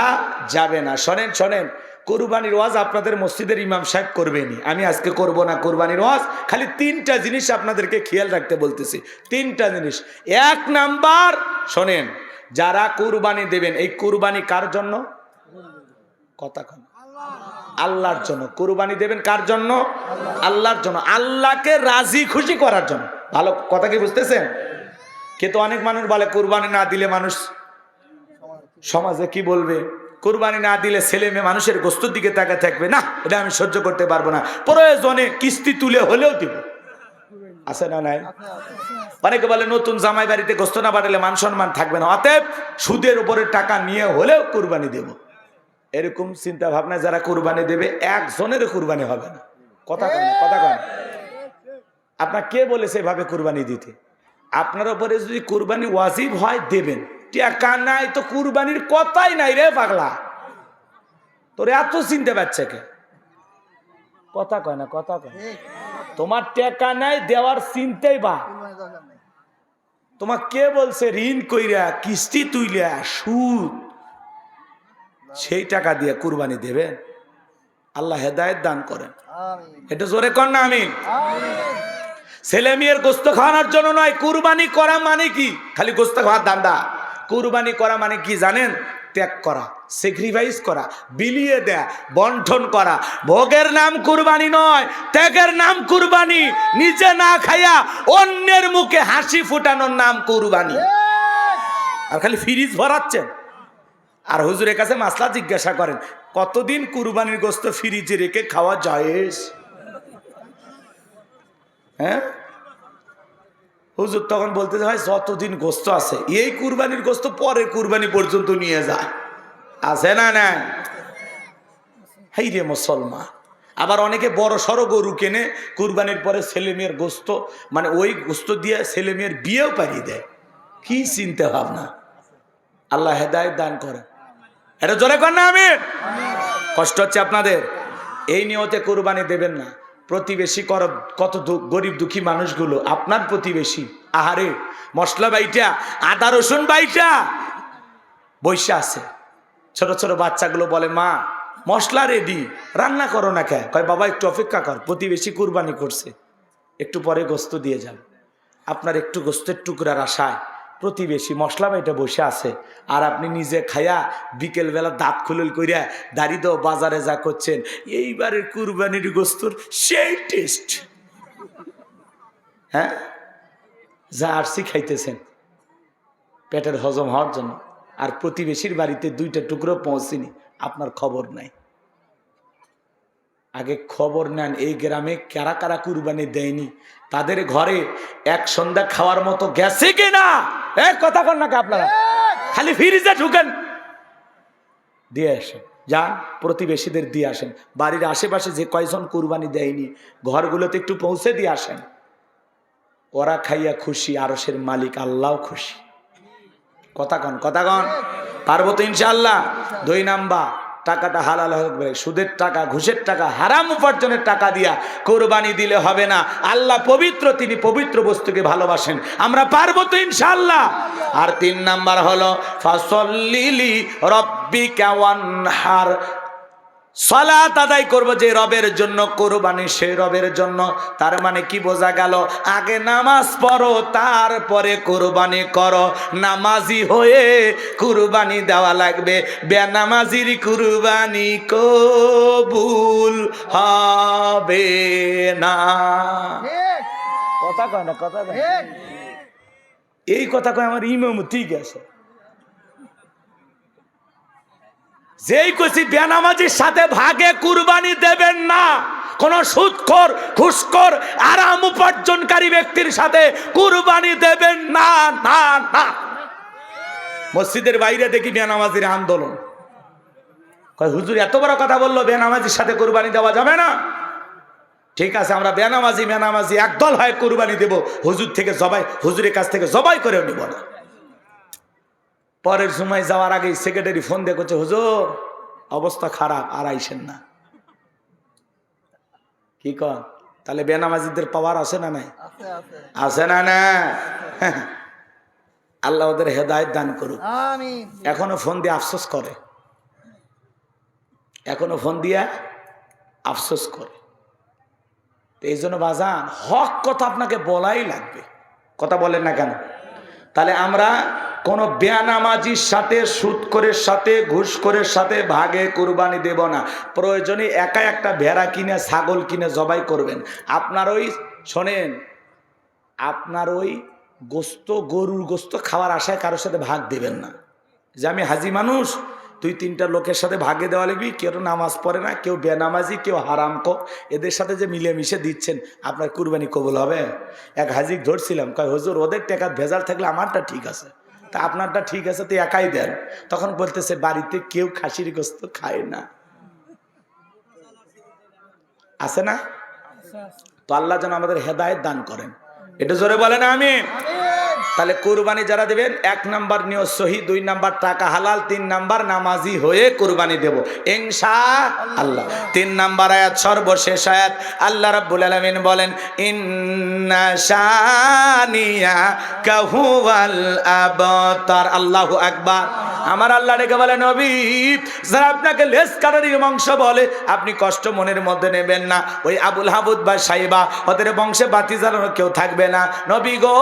যাবে না। শোনেন শোনেন, কুরবানির ওয়াজ আপনাদের মসজিদের ইমাম সাহেব করবেনি, আমি আজকে করব না কুরবানির ওয়াজ। খালি 3টা জিনিস আপনাদেরকে খেয়াল রাখতে বলতেছি, 3টা জিনিস। 1 নাম্বার শোনেন, যারা কুরবানি দেবেন, এই কুরবানি কার জন্য? কথা কন। আল্লাহর জন্য। কুরবানি দেবেন কার জন্য? আল্লাহর জন্য, আল্লাহকে রাজি খুশি করার জন্য। ভালো কথা কি বুঝতেছেন? কিন্তু অনেক মানুষ বলে কুরবানি না দিলে মানুষ সমাজে কি বলবে, কুরবানি না দিলে ছেলে মেয়ে মানুষের গোস্তের দিকে তাকিয়ে থাকবে, না এটা আমি সহ্য করতে পারবো না, প্রয়োজনে কিস্তি তুলে হলেও দিব। আছে না নাই? অনেকে বলে নতুন জামাই বাড়িতে গোস্ত না পাঠালে মান সম্মান থাকবে না, অতএব সুদের উপরে টাকা নিয়ে হলেও কুরবানি দেব। এরকম চিন্তা ভাবনা যারা কুরবানি দেবে, একজনের কুরবানি হবে না। কথা কয় না, কথা কয় না। আপনার কে বলেছে এভাবে কুরবানি দিতে? আপনার উপরে যদি কুরবানি ওয়াজিব হয় দেবেন, টাকা নাই তো কুরবানির কথাই নাই রে পাগলা। তোর এত চিনতে পারছে কে? কথা কয় না, কথা কয়। তোমার টাকা নাই দেওয়ার চিন্তাই বা। তোমার কে বলছে ঋণ কইরা কিস্তি তুইলা সুদ সেই টাকা দিয়ে কুরবানি দেবেন? আল্লাহ হেদায়েত দান করেন। এটা জোরে কর না আমিন। ছেলে মেয়ের গোস্ত খাওয়ানোর জন্য নয়। কুরবানি করা মানে কি? খালি গোস্ত খাওয়ার ধান্দা? কুরবানি করা মানে কি জানেন? ত্যাগ করা, স্যাক্রিফাইস করা, বিলিয়ে দেয়া, বন্টন করা। ভোগের নাম কুরবানি নয়, ত্যাগের নাম কুরবানি। নিজে না খাইয়া অন্যের মুখে হাসি ফুটানোর নাম কুরবানি। আর খালি ফ্রিজ ভরাচ্ছেন। আর হুজুরের কাছে মাসলা জিজ্ঞাসা করেন, কতদিন কুরবানির গোস্ত ফ্রিজে রেখে খাওয়া জায়েজ? হ্যাঁ, হুজুর তখন বলতে হয় যতদিন গোস্ত আছে। এই কুরবানির গোস্ত পরে কুরবানি পর্যন্ত নিয়ে যায়, আছে না? না, হাই রে মুসলমান। আবার অনেকে বড় সড়ো গরু কেনে, কুরবানির পরে ছেলে মেয়ের গোস্ত, মানে ওই গোস্ত দিয়ে ছেলে মেয়ের বিয়েও পারিয়ে দেয়। কি চিন্তা ভাবনা! আল্লাহ হেদায়েত দান করে। এটা জোরে কর না আমি। কষ্ট হচ্ছে আপনাদের? এই নিয়তে কুরবানি দেবেন না। প্রতিবেশী কত গরিব দুঃখী মানুষগুলো আপনার প্রতিবেশী, আহারে মশলা বাইটা, আদা রসুন বাইটা বসে আছে। ছোট ছোট বাচ্চাগুলো বলে, মা মশলা রেডি, রান্না করো না কে? কয় বাবা একটু অপেক্ষা কর, প্রতিবেশী কুরবানি করছে, একটু পরে গোস্ত দিয়ে যাবে। আপনার একটু গোস্তের টুকরার আশায় প্রতিবেশী মশলা বাইটা বসে আছে, আর আপনি নিজে খাইয়া বিকেলবেলা দাঁত খুলল কইরা দাঁড়িয়ে বাজারে যা করছেন, এইবারের কুরবানির গোস্তর সেই টেস্ট। হ্যাঁ, যা আরসি খাইতেছেন পেটের হজম হওয়ার জন্য, আর প্রতিবেশীর বাড়িতে দুইটা টুকরো পৌঁছেনি, আপনার খবর নাই। আগে খবর নেন এই গ্রামে কারা কারা কুরবানি দেয়নি, তাদের ঘরে এক সন্ধ্যা খাওয়ার মতো গেছে কিনা। কথা কন নাকি আপনারা? খালি ফ্রিজে ঢুকেন, দিয়ে আসেন, যান প্রতিবেশীদের দিয়ে আসেন। বাড়ির আশেপাশে যে কয়জন কুরবানি দেয়নি ঘরগুলোতে একটু পৌঁছে দিয়ে আসেন। ওরা খাইয়া খুশি, আরশের মালিক আল্লাহ খুশি। কথা কন, কথা কন। পারবো তো ইনশাআল্লাহ। 2 নাম্বার, টাকাটা হালাল হবে। সুদের টাকা, ঘুষের টাকা, হারাম উপার্জনের টাকা দিয়া কোরবানি দিলে হবে না। আল্লাহ পবিত্র, তিনি পবিত্র বস্তুকে ভালোবাসেন। আমরা পারবো তো ইনশাআল্লাহ। আর 3 নাম্বার হলো ফাসল্লিলি রব্বিকা ওয়ানহার, সালাত আদায় করবো যে রবের জন্য কোরবানি, সেই রবের জন্য। তার মানে কি বোঝা গেল? আগে নামাজ পড়ো, তারপরে কোরবানি করো। নামাজি হয়ে কুরবানি দেওয়া লাগবে, বেনামাজির কুরবানি কবুল হবে না। কথা কয় না, কথা কয়। এই কথা কয় আমার ইমাম, ঠিক আছে। যেই কইছি বেনামাজির সাথে ভাগে কুরবানি দেবেন না। কোন সুদখোর, ঘুষখোর, আরাম উপার্জনকারী ব্যক্তির সাথে কুরবানি দেবেন না, না, না। মসজিদের বাইরে দেখি বেনামাজির আন্দোলন। কয় হুজুর এত বড় কথা বললো, বেনামাজির সাথে কুরবানি দেওয়া যাবে না। ঠিক আছে, আমরা বেনামাজি একদল হয় কুরবানি দেব, হুজুর থেকে জবাই, হুজুরের কাছ থেকে জবাই করেও নিব না। পরের সময় যাওয়ার আগে সেক্রেটারি ফোন দিয়ে করছে, হুজুর অবস্থা খারাপ, আর আইসেন না। কি কর? তাহলে বেনামাজিদের পাওয়ার আছে না নাই? আছে না? না, আল্লাহ ওদের হেদায়েত দান করুক। এখনো ফোন দিয়ে আফসোস করে, এখনো ফোন দিয়া আফসোস করে। এই জন্য বাজান, হক কথা আপনাকে বলাই লাগবে। কথা বলেন না কেন? তাহলে আমরা কোন বেনামাজির সাথে, সুদখোরের সাথে, ঘুষখোরের সাথে ভাগে কুরবানি দেব না। প্রয়োজনে একা একটা ভেড়া কিনে, ছাগল কিনে জবাই করবেন। আপনার ওই শোনেন, আপনার ওই গোস্ত, গরুর গোস্ত খাওয়ার আশায় কারোর সাথে ভাগ দেবেন না। যে আমি হাজি মানুষ, 2-3টা লোকের সাথে ভাগে দেওয়া লাগবে। কেউ নামাজ পড়ে না, কেউ বেনামাজি, কেউ হারামকো, এদের সাথে যে মিলেমিশে দিচ্ছেন, আপনার কুরবানি কবুল হবে? এক হাজি ধরছিলাম, কয় হুজুর ওদের টাকা ভেজাল থাকলে আমারটা ঠিক আছে, তা আপনারটা ঠিক আছে তো একাই দেন। তখন বলতেছে বাড়িতে কেউ খাসির গোস্ত খায় না, আছে না? তো আল্লাহ যেন আমাদের হেদায়েত দান করেন। এটা জোরে বলেন আমিন। তাহলে কুরবানি যারা দেবেন, 1 নাম্বার নিয়ত সহি, 2 নাম্বার টাকা হালাল, 3 নাম্বার নামাজি হয়ে কুরবানি দেব ইনশাআল্লাহ। 3 নাম্বার আয়াত, সর্বশেষ আয়াত, আল্লাহ রাব্বুল আলামিন বলেন, ইন্না শানিয়াকা হুয়াল আবতার। আল্লাহু আকবার। আমার আল্লাহ ডেকে বলে নবী, যারা আপনাকে লেজ কাটারির বংশ বলে আপনি কষ্ট মনের মধ্যে নেবেন না। ওই আবুল হাবুদ বা সাইবা ওদের বংশে বাতি জ্বালানো কেউ থাকবে না। নবী গো,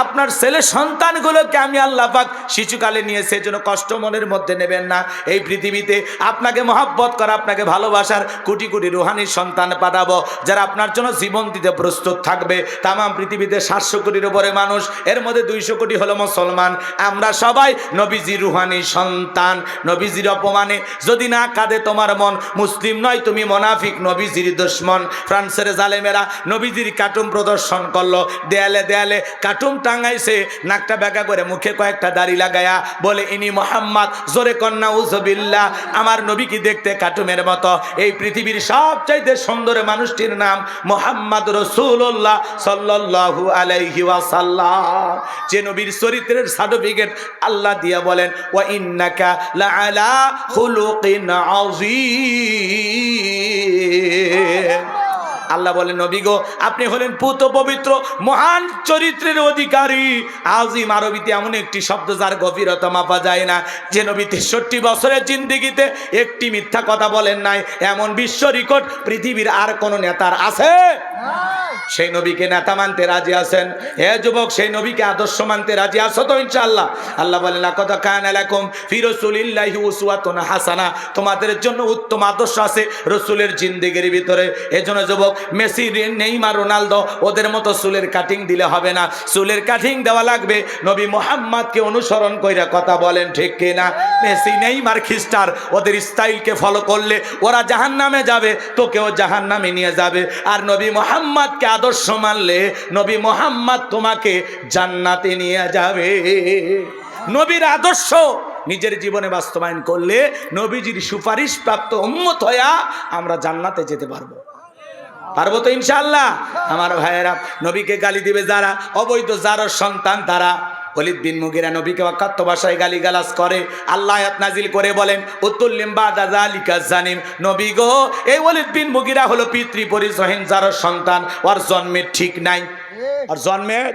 আপনার ছেলে সন্তানগুলোকে আমি আল্লাহ পাক শিশুকালে নিয়েছে, জন্য কষ্ট মনের মধ্যে নেবেন না। এই পৃথিবীতে আপনাকে মহব্বত করা, আপনাকে ভালোবাসার কোটি কোটি রুহানি সন্তান পাঠাবো, যারা আপনার জন্য জীবন দিতে প্রস্তুত থাকবে। তাম পৃথিবীতে 700 কোটির উপরে মানুষ, এর মধ্যে 200 কোটি হলো মুসলমান। আমরা সবাই নবীজির রুহানি সন্তান। নবীজির অপমানে যদি না কাঁদে তোমার মন, মুসলিম নয় তুমি মুনাফিক, নবীজির দুশমন। ফ্রান্সের জালেমেরা নবীজির কার্টুন প্রদর্শন করলো, দেয়ালে দেয়ালে কার্টুন টাঙাইছে, নাকটা বেঁকা করে মুখে কয়েকটা দাড়ি লাগায়া বলে ইনি মোহাম্মদ, জোরে কন্যা উজবিল্লাহ। আমার নবী কি দেখতে কার্টুনের মতো? এই পৃথিবীর সবচাইতে সুন্দর মানুষটির নাম মোহাম্মদ রাসূলুল্লাহ সাল্লাল্লাহু আলাইহি ওয়াসাল্লাম। যে নবীর চরিত্রের সার্টিফিকেট আল্লাহ দিয়া বলেন ওয়া ইন্নাকা লাআলা খুলুকিন আযীম। আল্লাহ বলেন নবী গো, আপনি হলেন পুত পবিত্র মহান চরিত্রের অধিকারী। আজিম আরবিতে এমন একটি শব্দ যার গভীরতা মাপা যায় না। যে নবী 63 বছরের জিন্দেগিতে একটি মিথ্যা কথা বলেন নাই, এমন বিশ্ব রেকর্ড পৃথিবীর আর কোন নেতার আছে? সেই নবীকে নেতা মানতে রাজি আছেন? হে যুবক, সেই নবীকে আদর্শ মানতে রাজি আছো তো ইনশাআল্লাহ? আল্লাহ বলেন লাকাদ কানা লাকুম ফি রাসূলিল্লাহি উসওয়াতুন হাসানাহ, তোমাদের জন্য উত্তম আদর্শ আছে রাসূলের জিন্দেগির ভিতরে। এজন্য যুবক, মেসি, নেইমার, রোনালদো ওদের মতো চুলের কাটিং দিলে হবে না, চুলের কাটিং দেওয়া লাগবে নবী মুহাম্মদকে অনুসরণ কইরা। কথা বলেন ঠিক কিনা? মেসি, নেইমার খ্রিস্টান, ওদের স্টাইলকে ফলো করলে ওরা জাহান্নামে যাবে, তোকেও জাহান্নামে নিয়ে যাবে। আর নবী মুহাম্মদকে আদর্শ মানলে নবী মুহাম্মদ তোমাকে জান্নাতে নিয়ে যাবে। নবীর আদর্শ নিজের জীবনে বাস্তবায়ন করলে নবীজির সুপারিশ প্রাপ্ত উম্মত হইয়া আমরা জান্নাতে যেতে পারবো। পারবো তো ইনশাআল্লাহ? আমার ভাইয়েরা, নবীকে গালি দিবে যারা, অবৈধ যার সন্তান তারা। ওয়ালিদ বিন মুগিরা নবীকে অকাত্য ভাষায় গালিগালাজ করে। আল্লাহ আয়াত নাজিল করে বলেন উতুল্লিম বাদা যালিকা জানিম। নবী গো, এই ওয়ালিদ বিন মুগিরা হলো পিতৃ পরিচয়হীন যার সন্তান, ওর জন্মের ঠিক নাই, আর জন্মের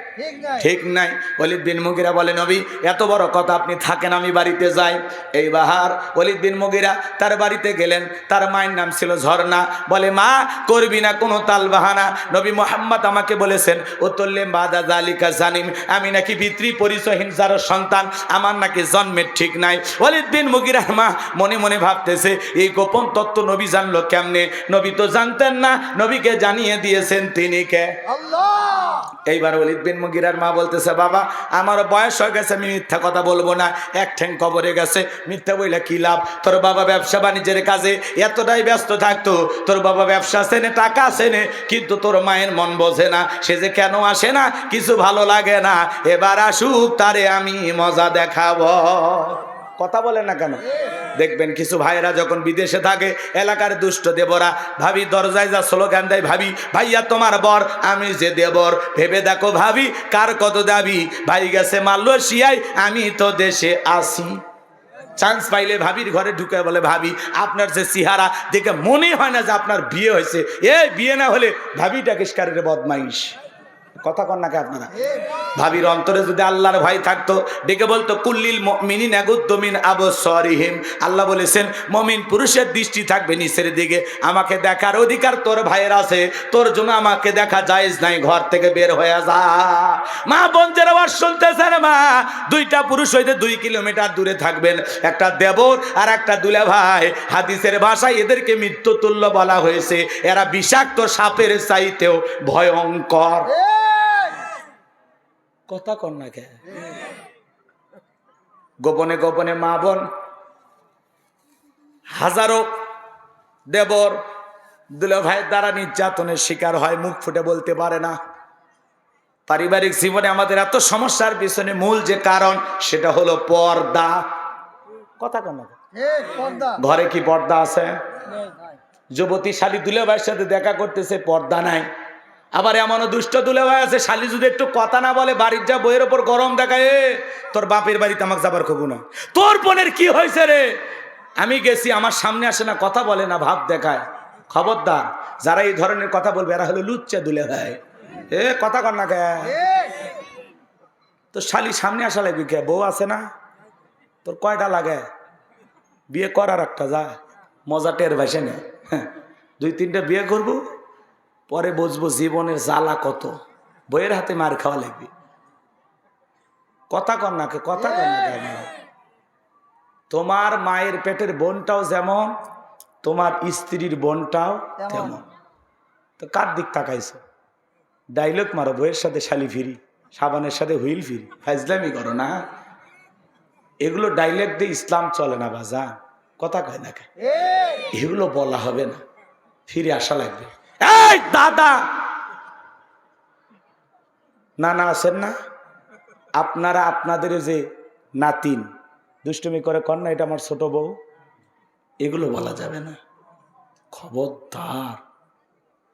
ঠিক নাই। ওয়ালিদ বিন মুগিরা বলে নবী, এত বড় কথা, আপনি থাকেন, আমি বাড়িতে যাই। এই বাহার ওয়ালিদ বিন মুগিরা তার বাড়িতে গেলেন। তার মায়ের নাম ছিল ঝর্ণা। বলে মা, করবি না কোনো তাল বাহানা, নবী মুহাম্মদ আমাকে বলেছেন উতুল্লিম বাদা যালিকা জানিম, আমি নাকি পিতৃ পরিচয়হীন যার সন্তান, আমার নাকি জন্মের ঠিক নাই। ওয়ালিদ বিন মুগিরার মা মনে মনে ভাবতেছে এই গোপন তত্ত্ব নবী জানলো কেমনে? নবী তো জানতেন না, নবীকে জানিয়ে দিয়েছেন তিনি কে? আল্লাহ। এইবার ওয়ালিদ বিন মুগিরার মা বলতেছে বাবা, আমার বয়স হয়ে গেছে, আমি মিথ্যা কথা বলবো না, এক ঠ্যাং কবরে গেছে, মিথ্যা বইলে কি লাভ? তোর বাবা ব্যবসা বাণিজ্যের কাজে এতটাই ব্যস্ত থাকতো, তোর বাবা ব্যবসা আছে না, টাকা আছে না, কিন্তু তোর মায়ের মন বোঝে না, সে যে কেন আসে না, কিছু ভালো লাগে না, এবার আসুক, তারে আমি মজা দেখাবো। কথা বলেন না কেন? দেখবেন কিছু ভাইয়েরা যখন বিদেশে থাকে, এলাকার দুষ্ট দেবরা ভাবি দরজায় যা স্লোগান দেয়, ভাবি ভাইয়া তোমার বর, আমি যে দেবর, ভেবে দেখো ভাবি কার কত দাবি, ভাই গেছে মালয়েশিয়ায়, আমি তো দেশে আসি। চান্স পাইলে ভাবির ঘরে ঢুকে বলে ভাবি আপনার যে চেহারা দেখে মনে হয় না যে আপনার বিয়ে হয়েছে, এই বিয়ে না হলে ভাবিটা কিসকারের বদমাইশ। কথা কন নাকি আপনারা? ভাবির অন্তরে যদি আল্লাহর ভয় থাকতো, ডেকে বলতো কুল্লিল মুমিনিনা ইয়াগুদ্দু মিন আবসারিহিম। আল্লাহ বলেছেন মুমিন পুরুষের দৃষ্টি থাকবে নিচের দিকে। আমাকে দেখার অধিকার তোর ভাইয়ের আছে, তোর জন্য আমাকে দেখা জায়েজ নাই, ঘর থেকে বের হয়ে যা। মা বোনদের আওয়াজ শুনতেছেন? মা, দুইটা পুরুষ হইতে 2 কিলোমিটার দূরে থাকবেন, একটা দেবর আর একটা দুলা ভাই। হাদিসের ভাষায় এদেরকে মৃত্যুতুল্য বলা হয়েছে, এরা বিষাক্ত সাপের চাইতেও ভয়ঙ্কর। কথা কন না কে? গোপনে গোপনে মা বোন হাজারো দেবর দুলা ভাইয়ের দ্বারা নির্যাতনের শিকার হয়, মুখ ফুটে বলতে পারে না। পারিবারিক জীবনে আমাদের এত সমস্যার পিছনে মূল যে কারণ, সেটা হলো পর্দা। কথা কন না? ঘরে কি পর্দা আছে? যুবতী শালী দুলা ভাইয়ের সাথে দেখা করতেছে, পর্দা নাই। আবার এমনও দুষ্ট দুলে ভাই আছে, শালি যদি একটু কথা না বলে বাড়ির যা বইয়ের ওপর গরম দেখায়, তোর বাপের বাড়িতে আমাকে যাবার খবর না, তোর বোনের কি হয়েছে রে, আমি গেছি, আমার সামনে আসে না, কথা বলে না, ভাব দেখায়। খবরদার, যারা এই ধরনের কথা বলবে এরা হলো লুচ্চা দুলে ভাই। কথা কর না কে? তো শালি সামনে আসা লাগবে কে? বউ আছে না? তোর কয়টা লাগে? বিয়ে করার একটা যা মজা টের ভাসে না। 2-3টা বিয়ে করব, পরে বুঝবো জীবনের জ্বালা কত। বইয়ের হাতে মার খাওয়া লাগবে। কথা কর না কে, কথা কর না কে? তোমার মায়ের পেটের বোনটাও যেমন, তোমার স্ত্রীর বোনটাও তেমন। তো কার দিক তাকাইছো? ডাইলগ মারো, বইয়ের সাথে শালি ফিরি, সাবানের সাথে হুইল ফিরি, ফাইজলামি করো না। এগুলো ডাইলগ দিয়ে ইসলাম চলে না বাজা, কথা কয় না কে? এগুলো বলা হবে না, ফিরে আসা লাগবে। এই দাদা নানা আছেন না আপনারা, আপনাদের যে নাতিন দুষ্টুমি করে কর না, এটা আমার ছোট বউ, এগুলো বলা যাবে না, খবরদার।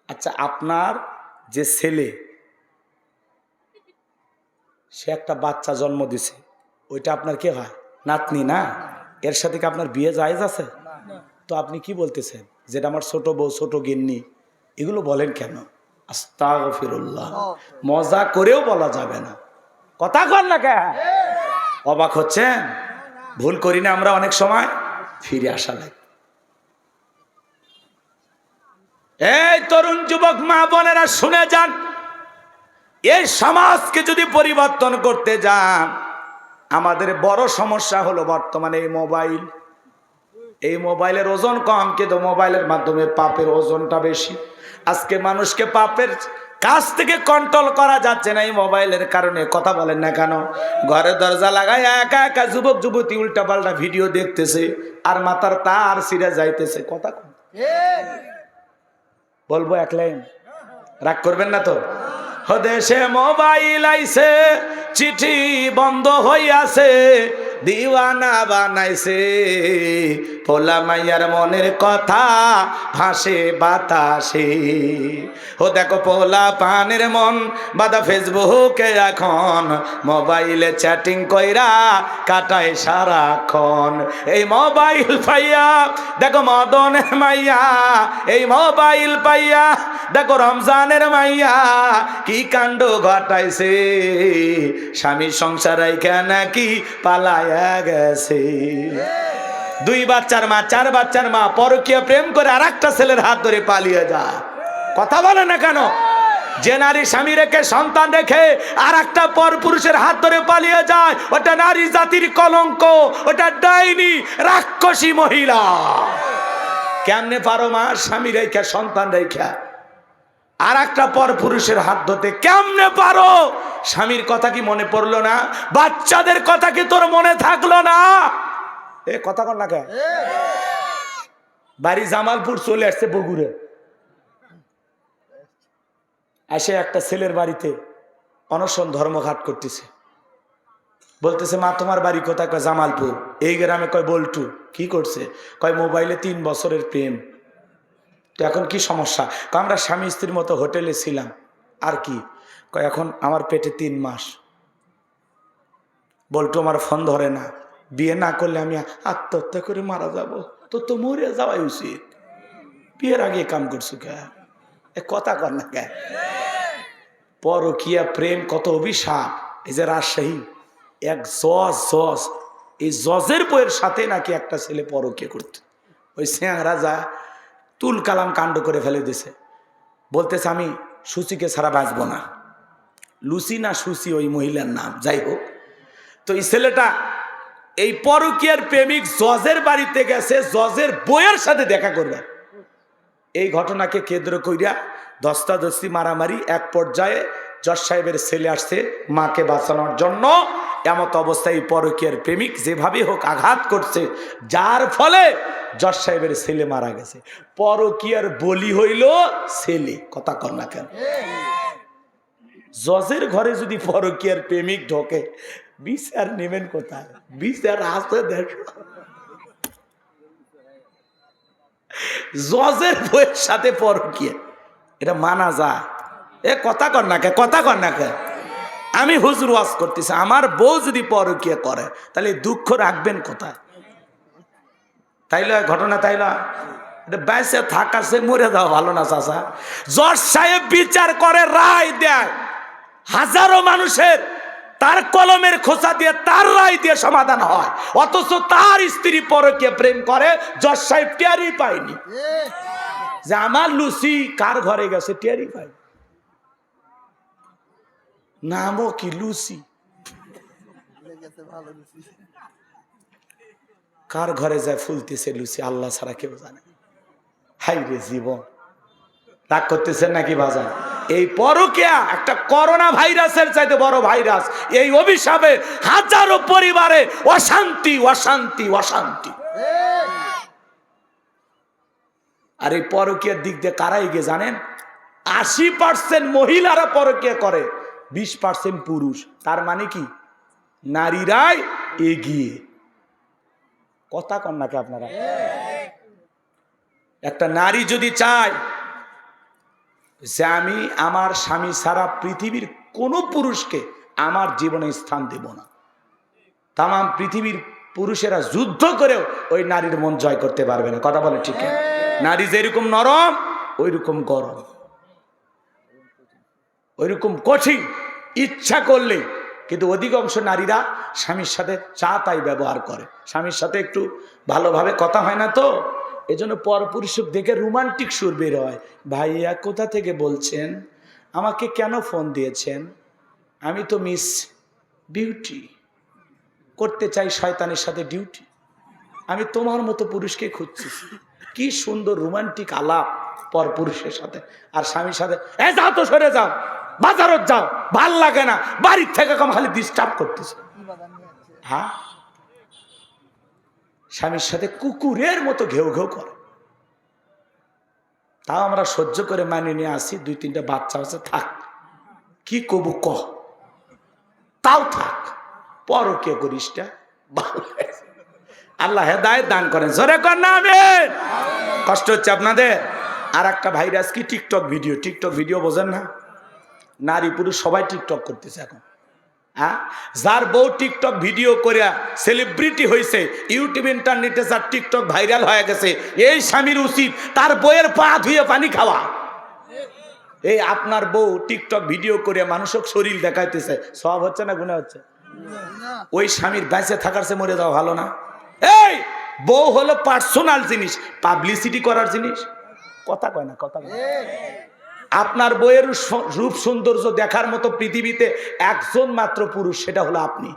আচ্ছা, আপনার যে ছেলে, সে একটা বাচ্চা জন্ম দিছে, ওইটা আপনার কে হয়? নাতনি না? এর সাথে কি আপনার বিয়ে জায়েজ আছে? তো আপনি কি বলতেছেন যেটা আমার ছোট বউ, ছোট গিন্নি, এগুলো বলেন কেন? আস্তাগফিরুল্লাহ। মজা করেও বলা যাবে না, কথা কর না কে? অবাক হচ্ছেন? ভুল করি না আমরা অনেক সময়, ফিরে আসা লাগে। এই তরুণ যুবক মা বোনেরা শুনে যান, এই সমাজকে যদি পরিবর্তন করতে যান, আমাদের বড় সমস্যা হলো বর্তমানে এই মোবাইল। এই মোবাইলের ওজন কম, কিন্তু মোবাইলের মাধ্যমে পাপের ওজনটা বেশি। আজকে মানুষকে পাপের কাছ থেকে কন্ট্রোল করা যাচ্ছে না এই মোবাইলের কারণে। কথা বলেন না কেন? ঘরে দরজা লাগায় একা একা যুবক যুবতী উল্টাপাল্টা ভিডিও দেখতেছে, আর মাথার তার ছিঁড়ে যাইতেছে। কথা বলবো এক লাইন, রাগ করবেন না তো? দেশে মোবাইল আইছে, চিঠি বন্ধ হইয়াছে, দিওয়ানা বানাইছে, পোলা মাইয়ার মনের কথা ভাসে বাতাসে। ও দেখো পোলা পানের মন বাদা ফেসবুকে এখন, মোবাইলে চ্যাটিং কইরা কাটায় সারাক্ষণ। এই মোবাইল পাইয়া দেখো মদনের মাইয়া, এই মোবাইল পাইয়া দেখো রমজানের মাইয়া কি কাণ্ড ঘটাইছে, স্বামী সংসার রাইখা নাকি পালায়া গেছে। 2 বাচ্চার মা, 4 বাচ্চার মা পরকীয়া প্রেম করে আর একটা ছেলের হাত ধরে পালিয়ে যায়। কথা বলে না কেন? যে নারী স্বামী রেখে সন্তান রেখে আর একটা পর পুরুষের হাত ধরে পালিয়ে যায়, ওটা নারী জাতির কলঙ্ক, ওটা ডাইনি রাক্ষসী মহিলা। কেমনে পারো মা স্বামী রেখা সন্তান রেখা আর একটা পর পুরুষের হাত ধরতে? কেমনে পারো? স্বামীর কথা কি মনে পড়লো না? বাচ্চাদের কথা কি তোর মনে থাকলো না? এ কথা কর না কে? বাড়ি জামালপুর চলে আসছে বগুড়ে, এসে একটা ছেলের বাড়িতে অনশন ধর্মঘাট করতেছে। বলতেছে মা তোমার বাড়ি কোথায়? কয় জামালপুর। এই গ্রামে? কয় বল্টু। কি করছে? কয় মোবাইলে 3 বছরের প্রেম। তো এখন কি সমস্যা? আমরা স্বামী স্ত্রীর মতো হোটেলে ছিলাম। আর কি? কয় এখন আমার পেটে 3 মাস। বল্টু আমার ফোন ধরে না, বিয়ে না করলে আমি আত্মহত্যা করে মারা যাব। তো মরে যাওয়াই উচিত। বিয়ের আগে কাম করছো কে? এ কথা কর না কে? পরকীয়া প্রেম কত অভিশাপ। এই যে রাজশাহী এক জজ, এই জজের বইয়ের সাথে নাকি একটা ছেলে পরকীয়া করত। ওই স্যাংরা যা তুল কালাম কাণ্ড করে ফেলে দিছে। বলতেছে আমি সুচিকে ছাড়া বাঁচবো না। লুসি না সুচি ওই মহিলার নাম, যাই হোক। তো এই ছেলেটা এই পরকীয়ার প্রেমিক জজের বাড়িতে গেছে জজের বইয়ের সাথে দেখা করবে। এই ঘটনাকে কেন্দ্র কইরা ধস্তাধস্তি মারামারি, এক পর্যায়ে জজ সাহেবের ছেলে আসছে মাকে বাঁচানোর জন্য। এমত অবস্থায় পরকীয়ার প্রেমিক যেভাবে হোক আঘাত করছে, যার ফলে জজ সাহেবের ছেলে মারা গেছে। পরকীয়ার বলি হইল ছেলে। কথা কর না কেন? জজের ঘরে যদি পরকীয়ার প্রেমিক ঢোকে, বিচার নেবেন কোথায়? বিচার আসতে দেখো জজের বইয়ের সাথে পরকীয়া, এটা মানা যায়? এ কথা কর না কে? কথা কর না কে? আমি হুজুর ওয়াজ করতেছি, আমার বউ যদি পরকীয়া করে তাহলে দুঃখ রাখবেন কোথায়? তাইলে ঘটনা তাইলে এটা বেঁচে থাকার সে মরে যাওয়া ভালো না চাচা। জজ সাহেব বিচার করে, রায় দেয়, হাজারো মানুষের তার কলমের খোসা দিয়ে তার রায় দিয়ে সমাধান হয়, অথচ তার স্ত্রী পরকে প্রেম করে, জজ সাহেব টেরই পায়নি যে আমার লুসি কার ঘরে গেছে, টেরই পায়। নামও কি লুসি, কার ঘরে যায় ফুলতেছে লুসি আল্লাহ ছাড়া কেউ জানে। হাই রে জীবন, রাগ করতেছেন নাকি বাজান? এই পরকীয়া একটা করোনা ভাইরাসের চাইতে বড় ভাইরাস। এই অভিশাপে হাজারো পরিবারে অশান্তি অশান্তি অশান্তি। আর এই পরকীয়ার দিক দিয়ে কারা এগিয়ে জানেন? 80% মহিলারা পরকীয়া করে, 20% পুরুষ। তার মানে কি নারীরাই এগিয়ে। কথা কন নাকি আপনারা? একটা নারী যদি চায় যে আমি আমার স্বামী ছাড়া পৃথিবীর কোনো পুরুষকে আমার জীবনে স্থান দেব না, তাম পৃথিবীর পুরুষেরা যুদ্ধ করেও ওই নারীর মন জয় করতে পারবে না। কথা বলে ঠিক? নারী যেরকম নরম ওই রকম গরম, ওই রকম কঠিন, ইচ্ছা করলে। কিন্তু অধিকাংশ নারীরা স্বামীর সাথে চা তাই ব্যবহার করে, স্বামীর সাথে একটু ভালোভাবে কথা হয় না, তো এজন্য পরপুরুষ দেখে রোমান্টিক সুর বের হয়। ভাইয়া কোথা থেকে বলছেন, আমাকে কেন ফোন দিয়েছেন? আমি তো মিস বিউটি, করতে চাই শয়তানের সাথে ডিউটি, আমি তোমার মতো পুরুষকে খুঁজছি। কি সুন্দর রোমান্টিক আলাপ পরপুরুষের সাথে। আর স্বামীর সাথে এ যাও তো, সরে যাও, বাজারত যাও, ভাল লাগে না, বাড়ির থেকে কম খালি ডিস্টার্ব করতেছে। হ্যাঁ, স্বামীর সাথে কুকুরের মতো ঘেউ ঘেউ করে। তাও আমরা সহ্য করে মানিয়ে নিয়ে আসি, 2-3টা বাচ্চা আছে, থাক, কি কবু কহ, তাও থাক, পরকে করিসটা ভালো। আল্লাহ হেদায়েত দান করেন, জোরে কর না আমিন। কষ্ট হচ্ছে আপনাদের? আর একটা ভাইরাস কি টিকটক ভিডিও। টিকটক ভিডিও বোঝেন না? নারী পুরুষ সবাই টিকটক করতেছে এখন। হ্যাঁ, যার বউ টিকটক ভিডিও করে সেলিব্রিটি হয়েছে, ইউটিউব ইন্টারনেটে যার টিকটক ভাইরাল হয়ে গেছে, এই স্বামীর উচিত তার বউয়ের পা ধুয়ে পানি খাওয়া। এই আপনার বউ টিকটক ভিডিও করে মানুষক শরীর দেখাইতেছে, সব হচ্ছে না গুনাহ হচ্ছে? ওই স্বামীর বেঁচে থাকার চেয়ে মরে যাওয়া ভালো না? এই বউ হলো পার্সোনাল জিনিস, পাবলিসিটি করার জিনিস। কথা কয় না, কথা কয়। আপনার বইয়ের রূপ সৌন্দর্য দেখার মতো পৃথিবীতে একজন মাত্র পুরুষ, সেটা হলো আপনি।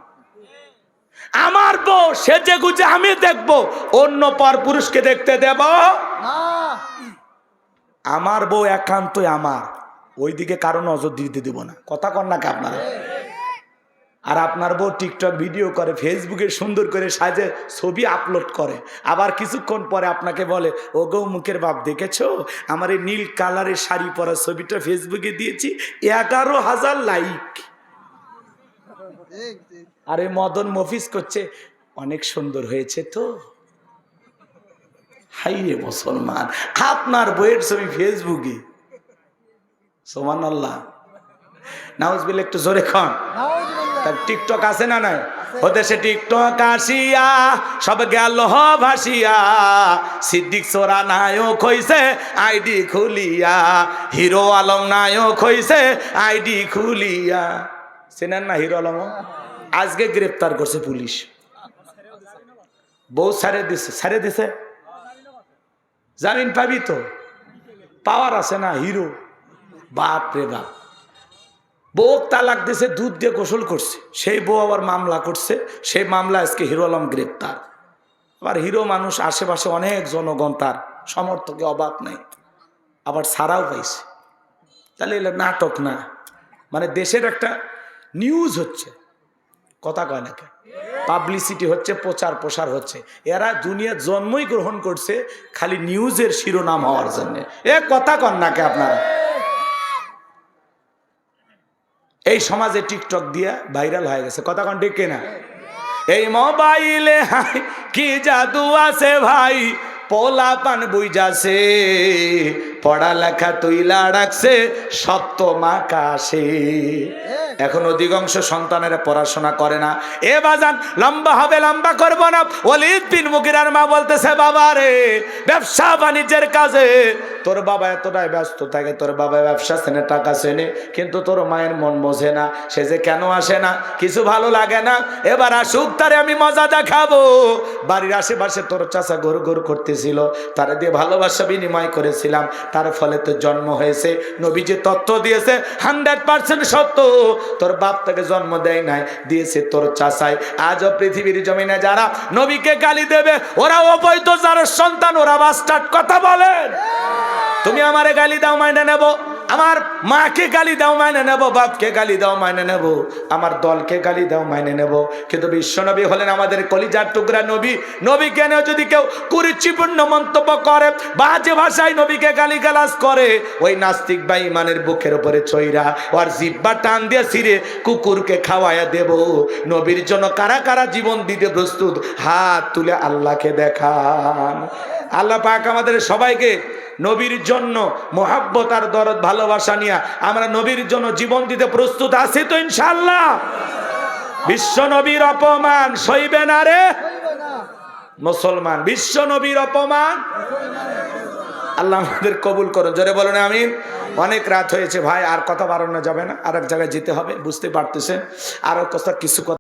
আমার বউ সেজে গুজে আমি দেখবো, অন্য পর পুরুষকে দেখতে দেব না। আমার বউ একান্তই আমার, ওইদিকে কারো নজর দিতে দেব না। কথা কন নাকি আপনারা? আর আপনার বউ টিকটক ভিডিও করে, ফেসবুকে সুন্দর করে সাজে ছবি আপলোড করে, আবার কিছুক্ষণ পরে আপনাকে বলে, ও গো মুখের বাপ দেখেছো, আমার এই নীল কালারের শাড়ি পরা ছবিটা ফেসবুকে দিয়েছি, 11,000 লাইক। আরে মদন মফিজ করছে, অনেক সুন্দর হয়েছে তো। হাই রে মুসলমান, আপনার বইয়ের ছবি ফেসবুকে। সুবহানাল্লাহ, নাউজুবিল্লাহ, একটু জোরে খান। তার টিকটক আছে না নাই? ওদের সে টিকটক আসিয়া সব গেল ভাসিয়া, সিদ্দিক সোরা নায়ক হইছে আইডি খুলিয়া, হিরো আলম নায়ক হইছে আইডি খুলিয়া। চেনেন না হিরো আলম? আজকে গ্রেফতার করছে পুলিশ। বউ ছাড়ে দিছে, ছাড়ে দিছে, জামিন পাবি তো, পাওয়ার আছে না হিরো। বাপ রে বাপ, বউ তালাক দিয়েছে, দুধ দিয়ে গোসল করছে, সেই বউ আবার মামলা করছে, সেই মামলা আজকে হিরো আলম গ্রেপ্তার। আবার হিরো মানুষ, আশেপাশে অনেক জনগণ, তার সমর্থকে অভাব নেই, আবার ছাড়াও পাইছে। তাহলে এগুলো নাটক না, মানে দেশের একটা নিউজ হচ্ছে। কথা কয় নাকি? পাবলিসিটি হচ্ছে, প্রচার প্রসার হচ্ছে। এরা দুনিয়ার জন্মই গ্রহণ করছে খালি নিউজের শিরোনাম হওয়ার জন্য। এ কথা কন নাকি আপনারা? এই সমাজে টিকটক দিয়া ভাইরাল হয়ে গেছে। কথা কন ঠিক কিনা? এই মোবাইলে হাই কি জাদু আছে ভাই, পোলা পান বুঝাছে, পড়ালেখা তুইলা রাখছে সত্য মাকাশে। এখন অধিকাংশ সন্তানেরা পড়াশোনা করে না। এ বাজান লম্বা হবে, লম্বা করবো না। ওয়ালিদ বিন মুগিরার মা বলতেছে, বাবা রে ব্যবসা বাণিজ্যের কাজে তোর বাবা এতটাই ব্যস্ত থাকে, তোর বাবা ব্যবসা চেনে, টাকা চেনে, কিন্তু তোর মায়ের মন বোঝে না। সে যে কেন আসে না, কিছু ভালো লাগে না। এবার আসুক, তারে আমি মজা দেখাবো। বাড়ির আশেপাশে তোর চাচা ঘুর ঘুর করতেছিল, তারে দিয়ে ভালোবাসা বিনিময় করেছিলাম, তার ফলে তো জন্ম হয়েছে। নবী যে তথ্য দিয়েছে 100% সত্য। তোর বাপ তাকে জন্ম দেয় নাই, দিয়েছে তোর চাচাই। আজও পৃথিবীর জমিনে যারা নবীকে গালি দেবে, ওরা অবৈধ যারা সন্তান, ওরা বাস্টার্ড। কথা বলেন। তুমি আমারে গালি দাও, মাইনে নেব। আমার মাকে গালি দাও, মাইনে নেব। বাপকে গালি দাও, মাইনে নেব। আমার দলকে গালি দাও, মাইনে নেব। কিন্তু বিশ্বনবী হলেন আমাদের কলিজার টুকরা নবী। নবী কেন যদি কেউ কুরুচিপূর্ণ মন্তব্য করে, বাজে ভাষায় নবীকে গালিগালাজ করে, ওই নাস্তিক বা ইমানের বুকের উপরে চইরা ওর জিহ্বা টান দিয়ে ছিঁড়ে কুকুরকে খাওয়ায়া দেব। নবীর জন্য কারা কারা জীবন দিতে প্রস্তুত, হাত তুলে আল্লাহকে দেখান। আল্লাহ পাক আমাদের সবাইকে নবীর জন্য মোহাব্বত আর দরদ ভালোবাসা নিয়ে আমরা নবীর জন্য জীবন দিতে প্রস্তুত আছি তো ইনশাআল্লাহ। বিশ্ব নবীর অপমান সইবে না রে মুসলমান, বিশ্ব নবীর অপমান। আল্লাহ আমাদের কবুল করুন, জোরে বলুন আমিন। অনেক রাত হয়েছে ভাই, আর কথা বাড়ানো যাবে না, আর এক জায়গায় যেতে হবে, বুঝতে পারতেছেন। আরো কিছু কথা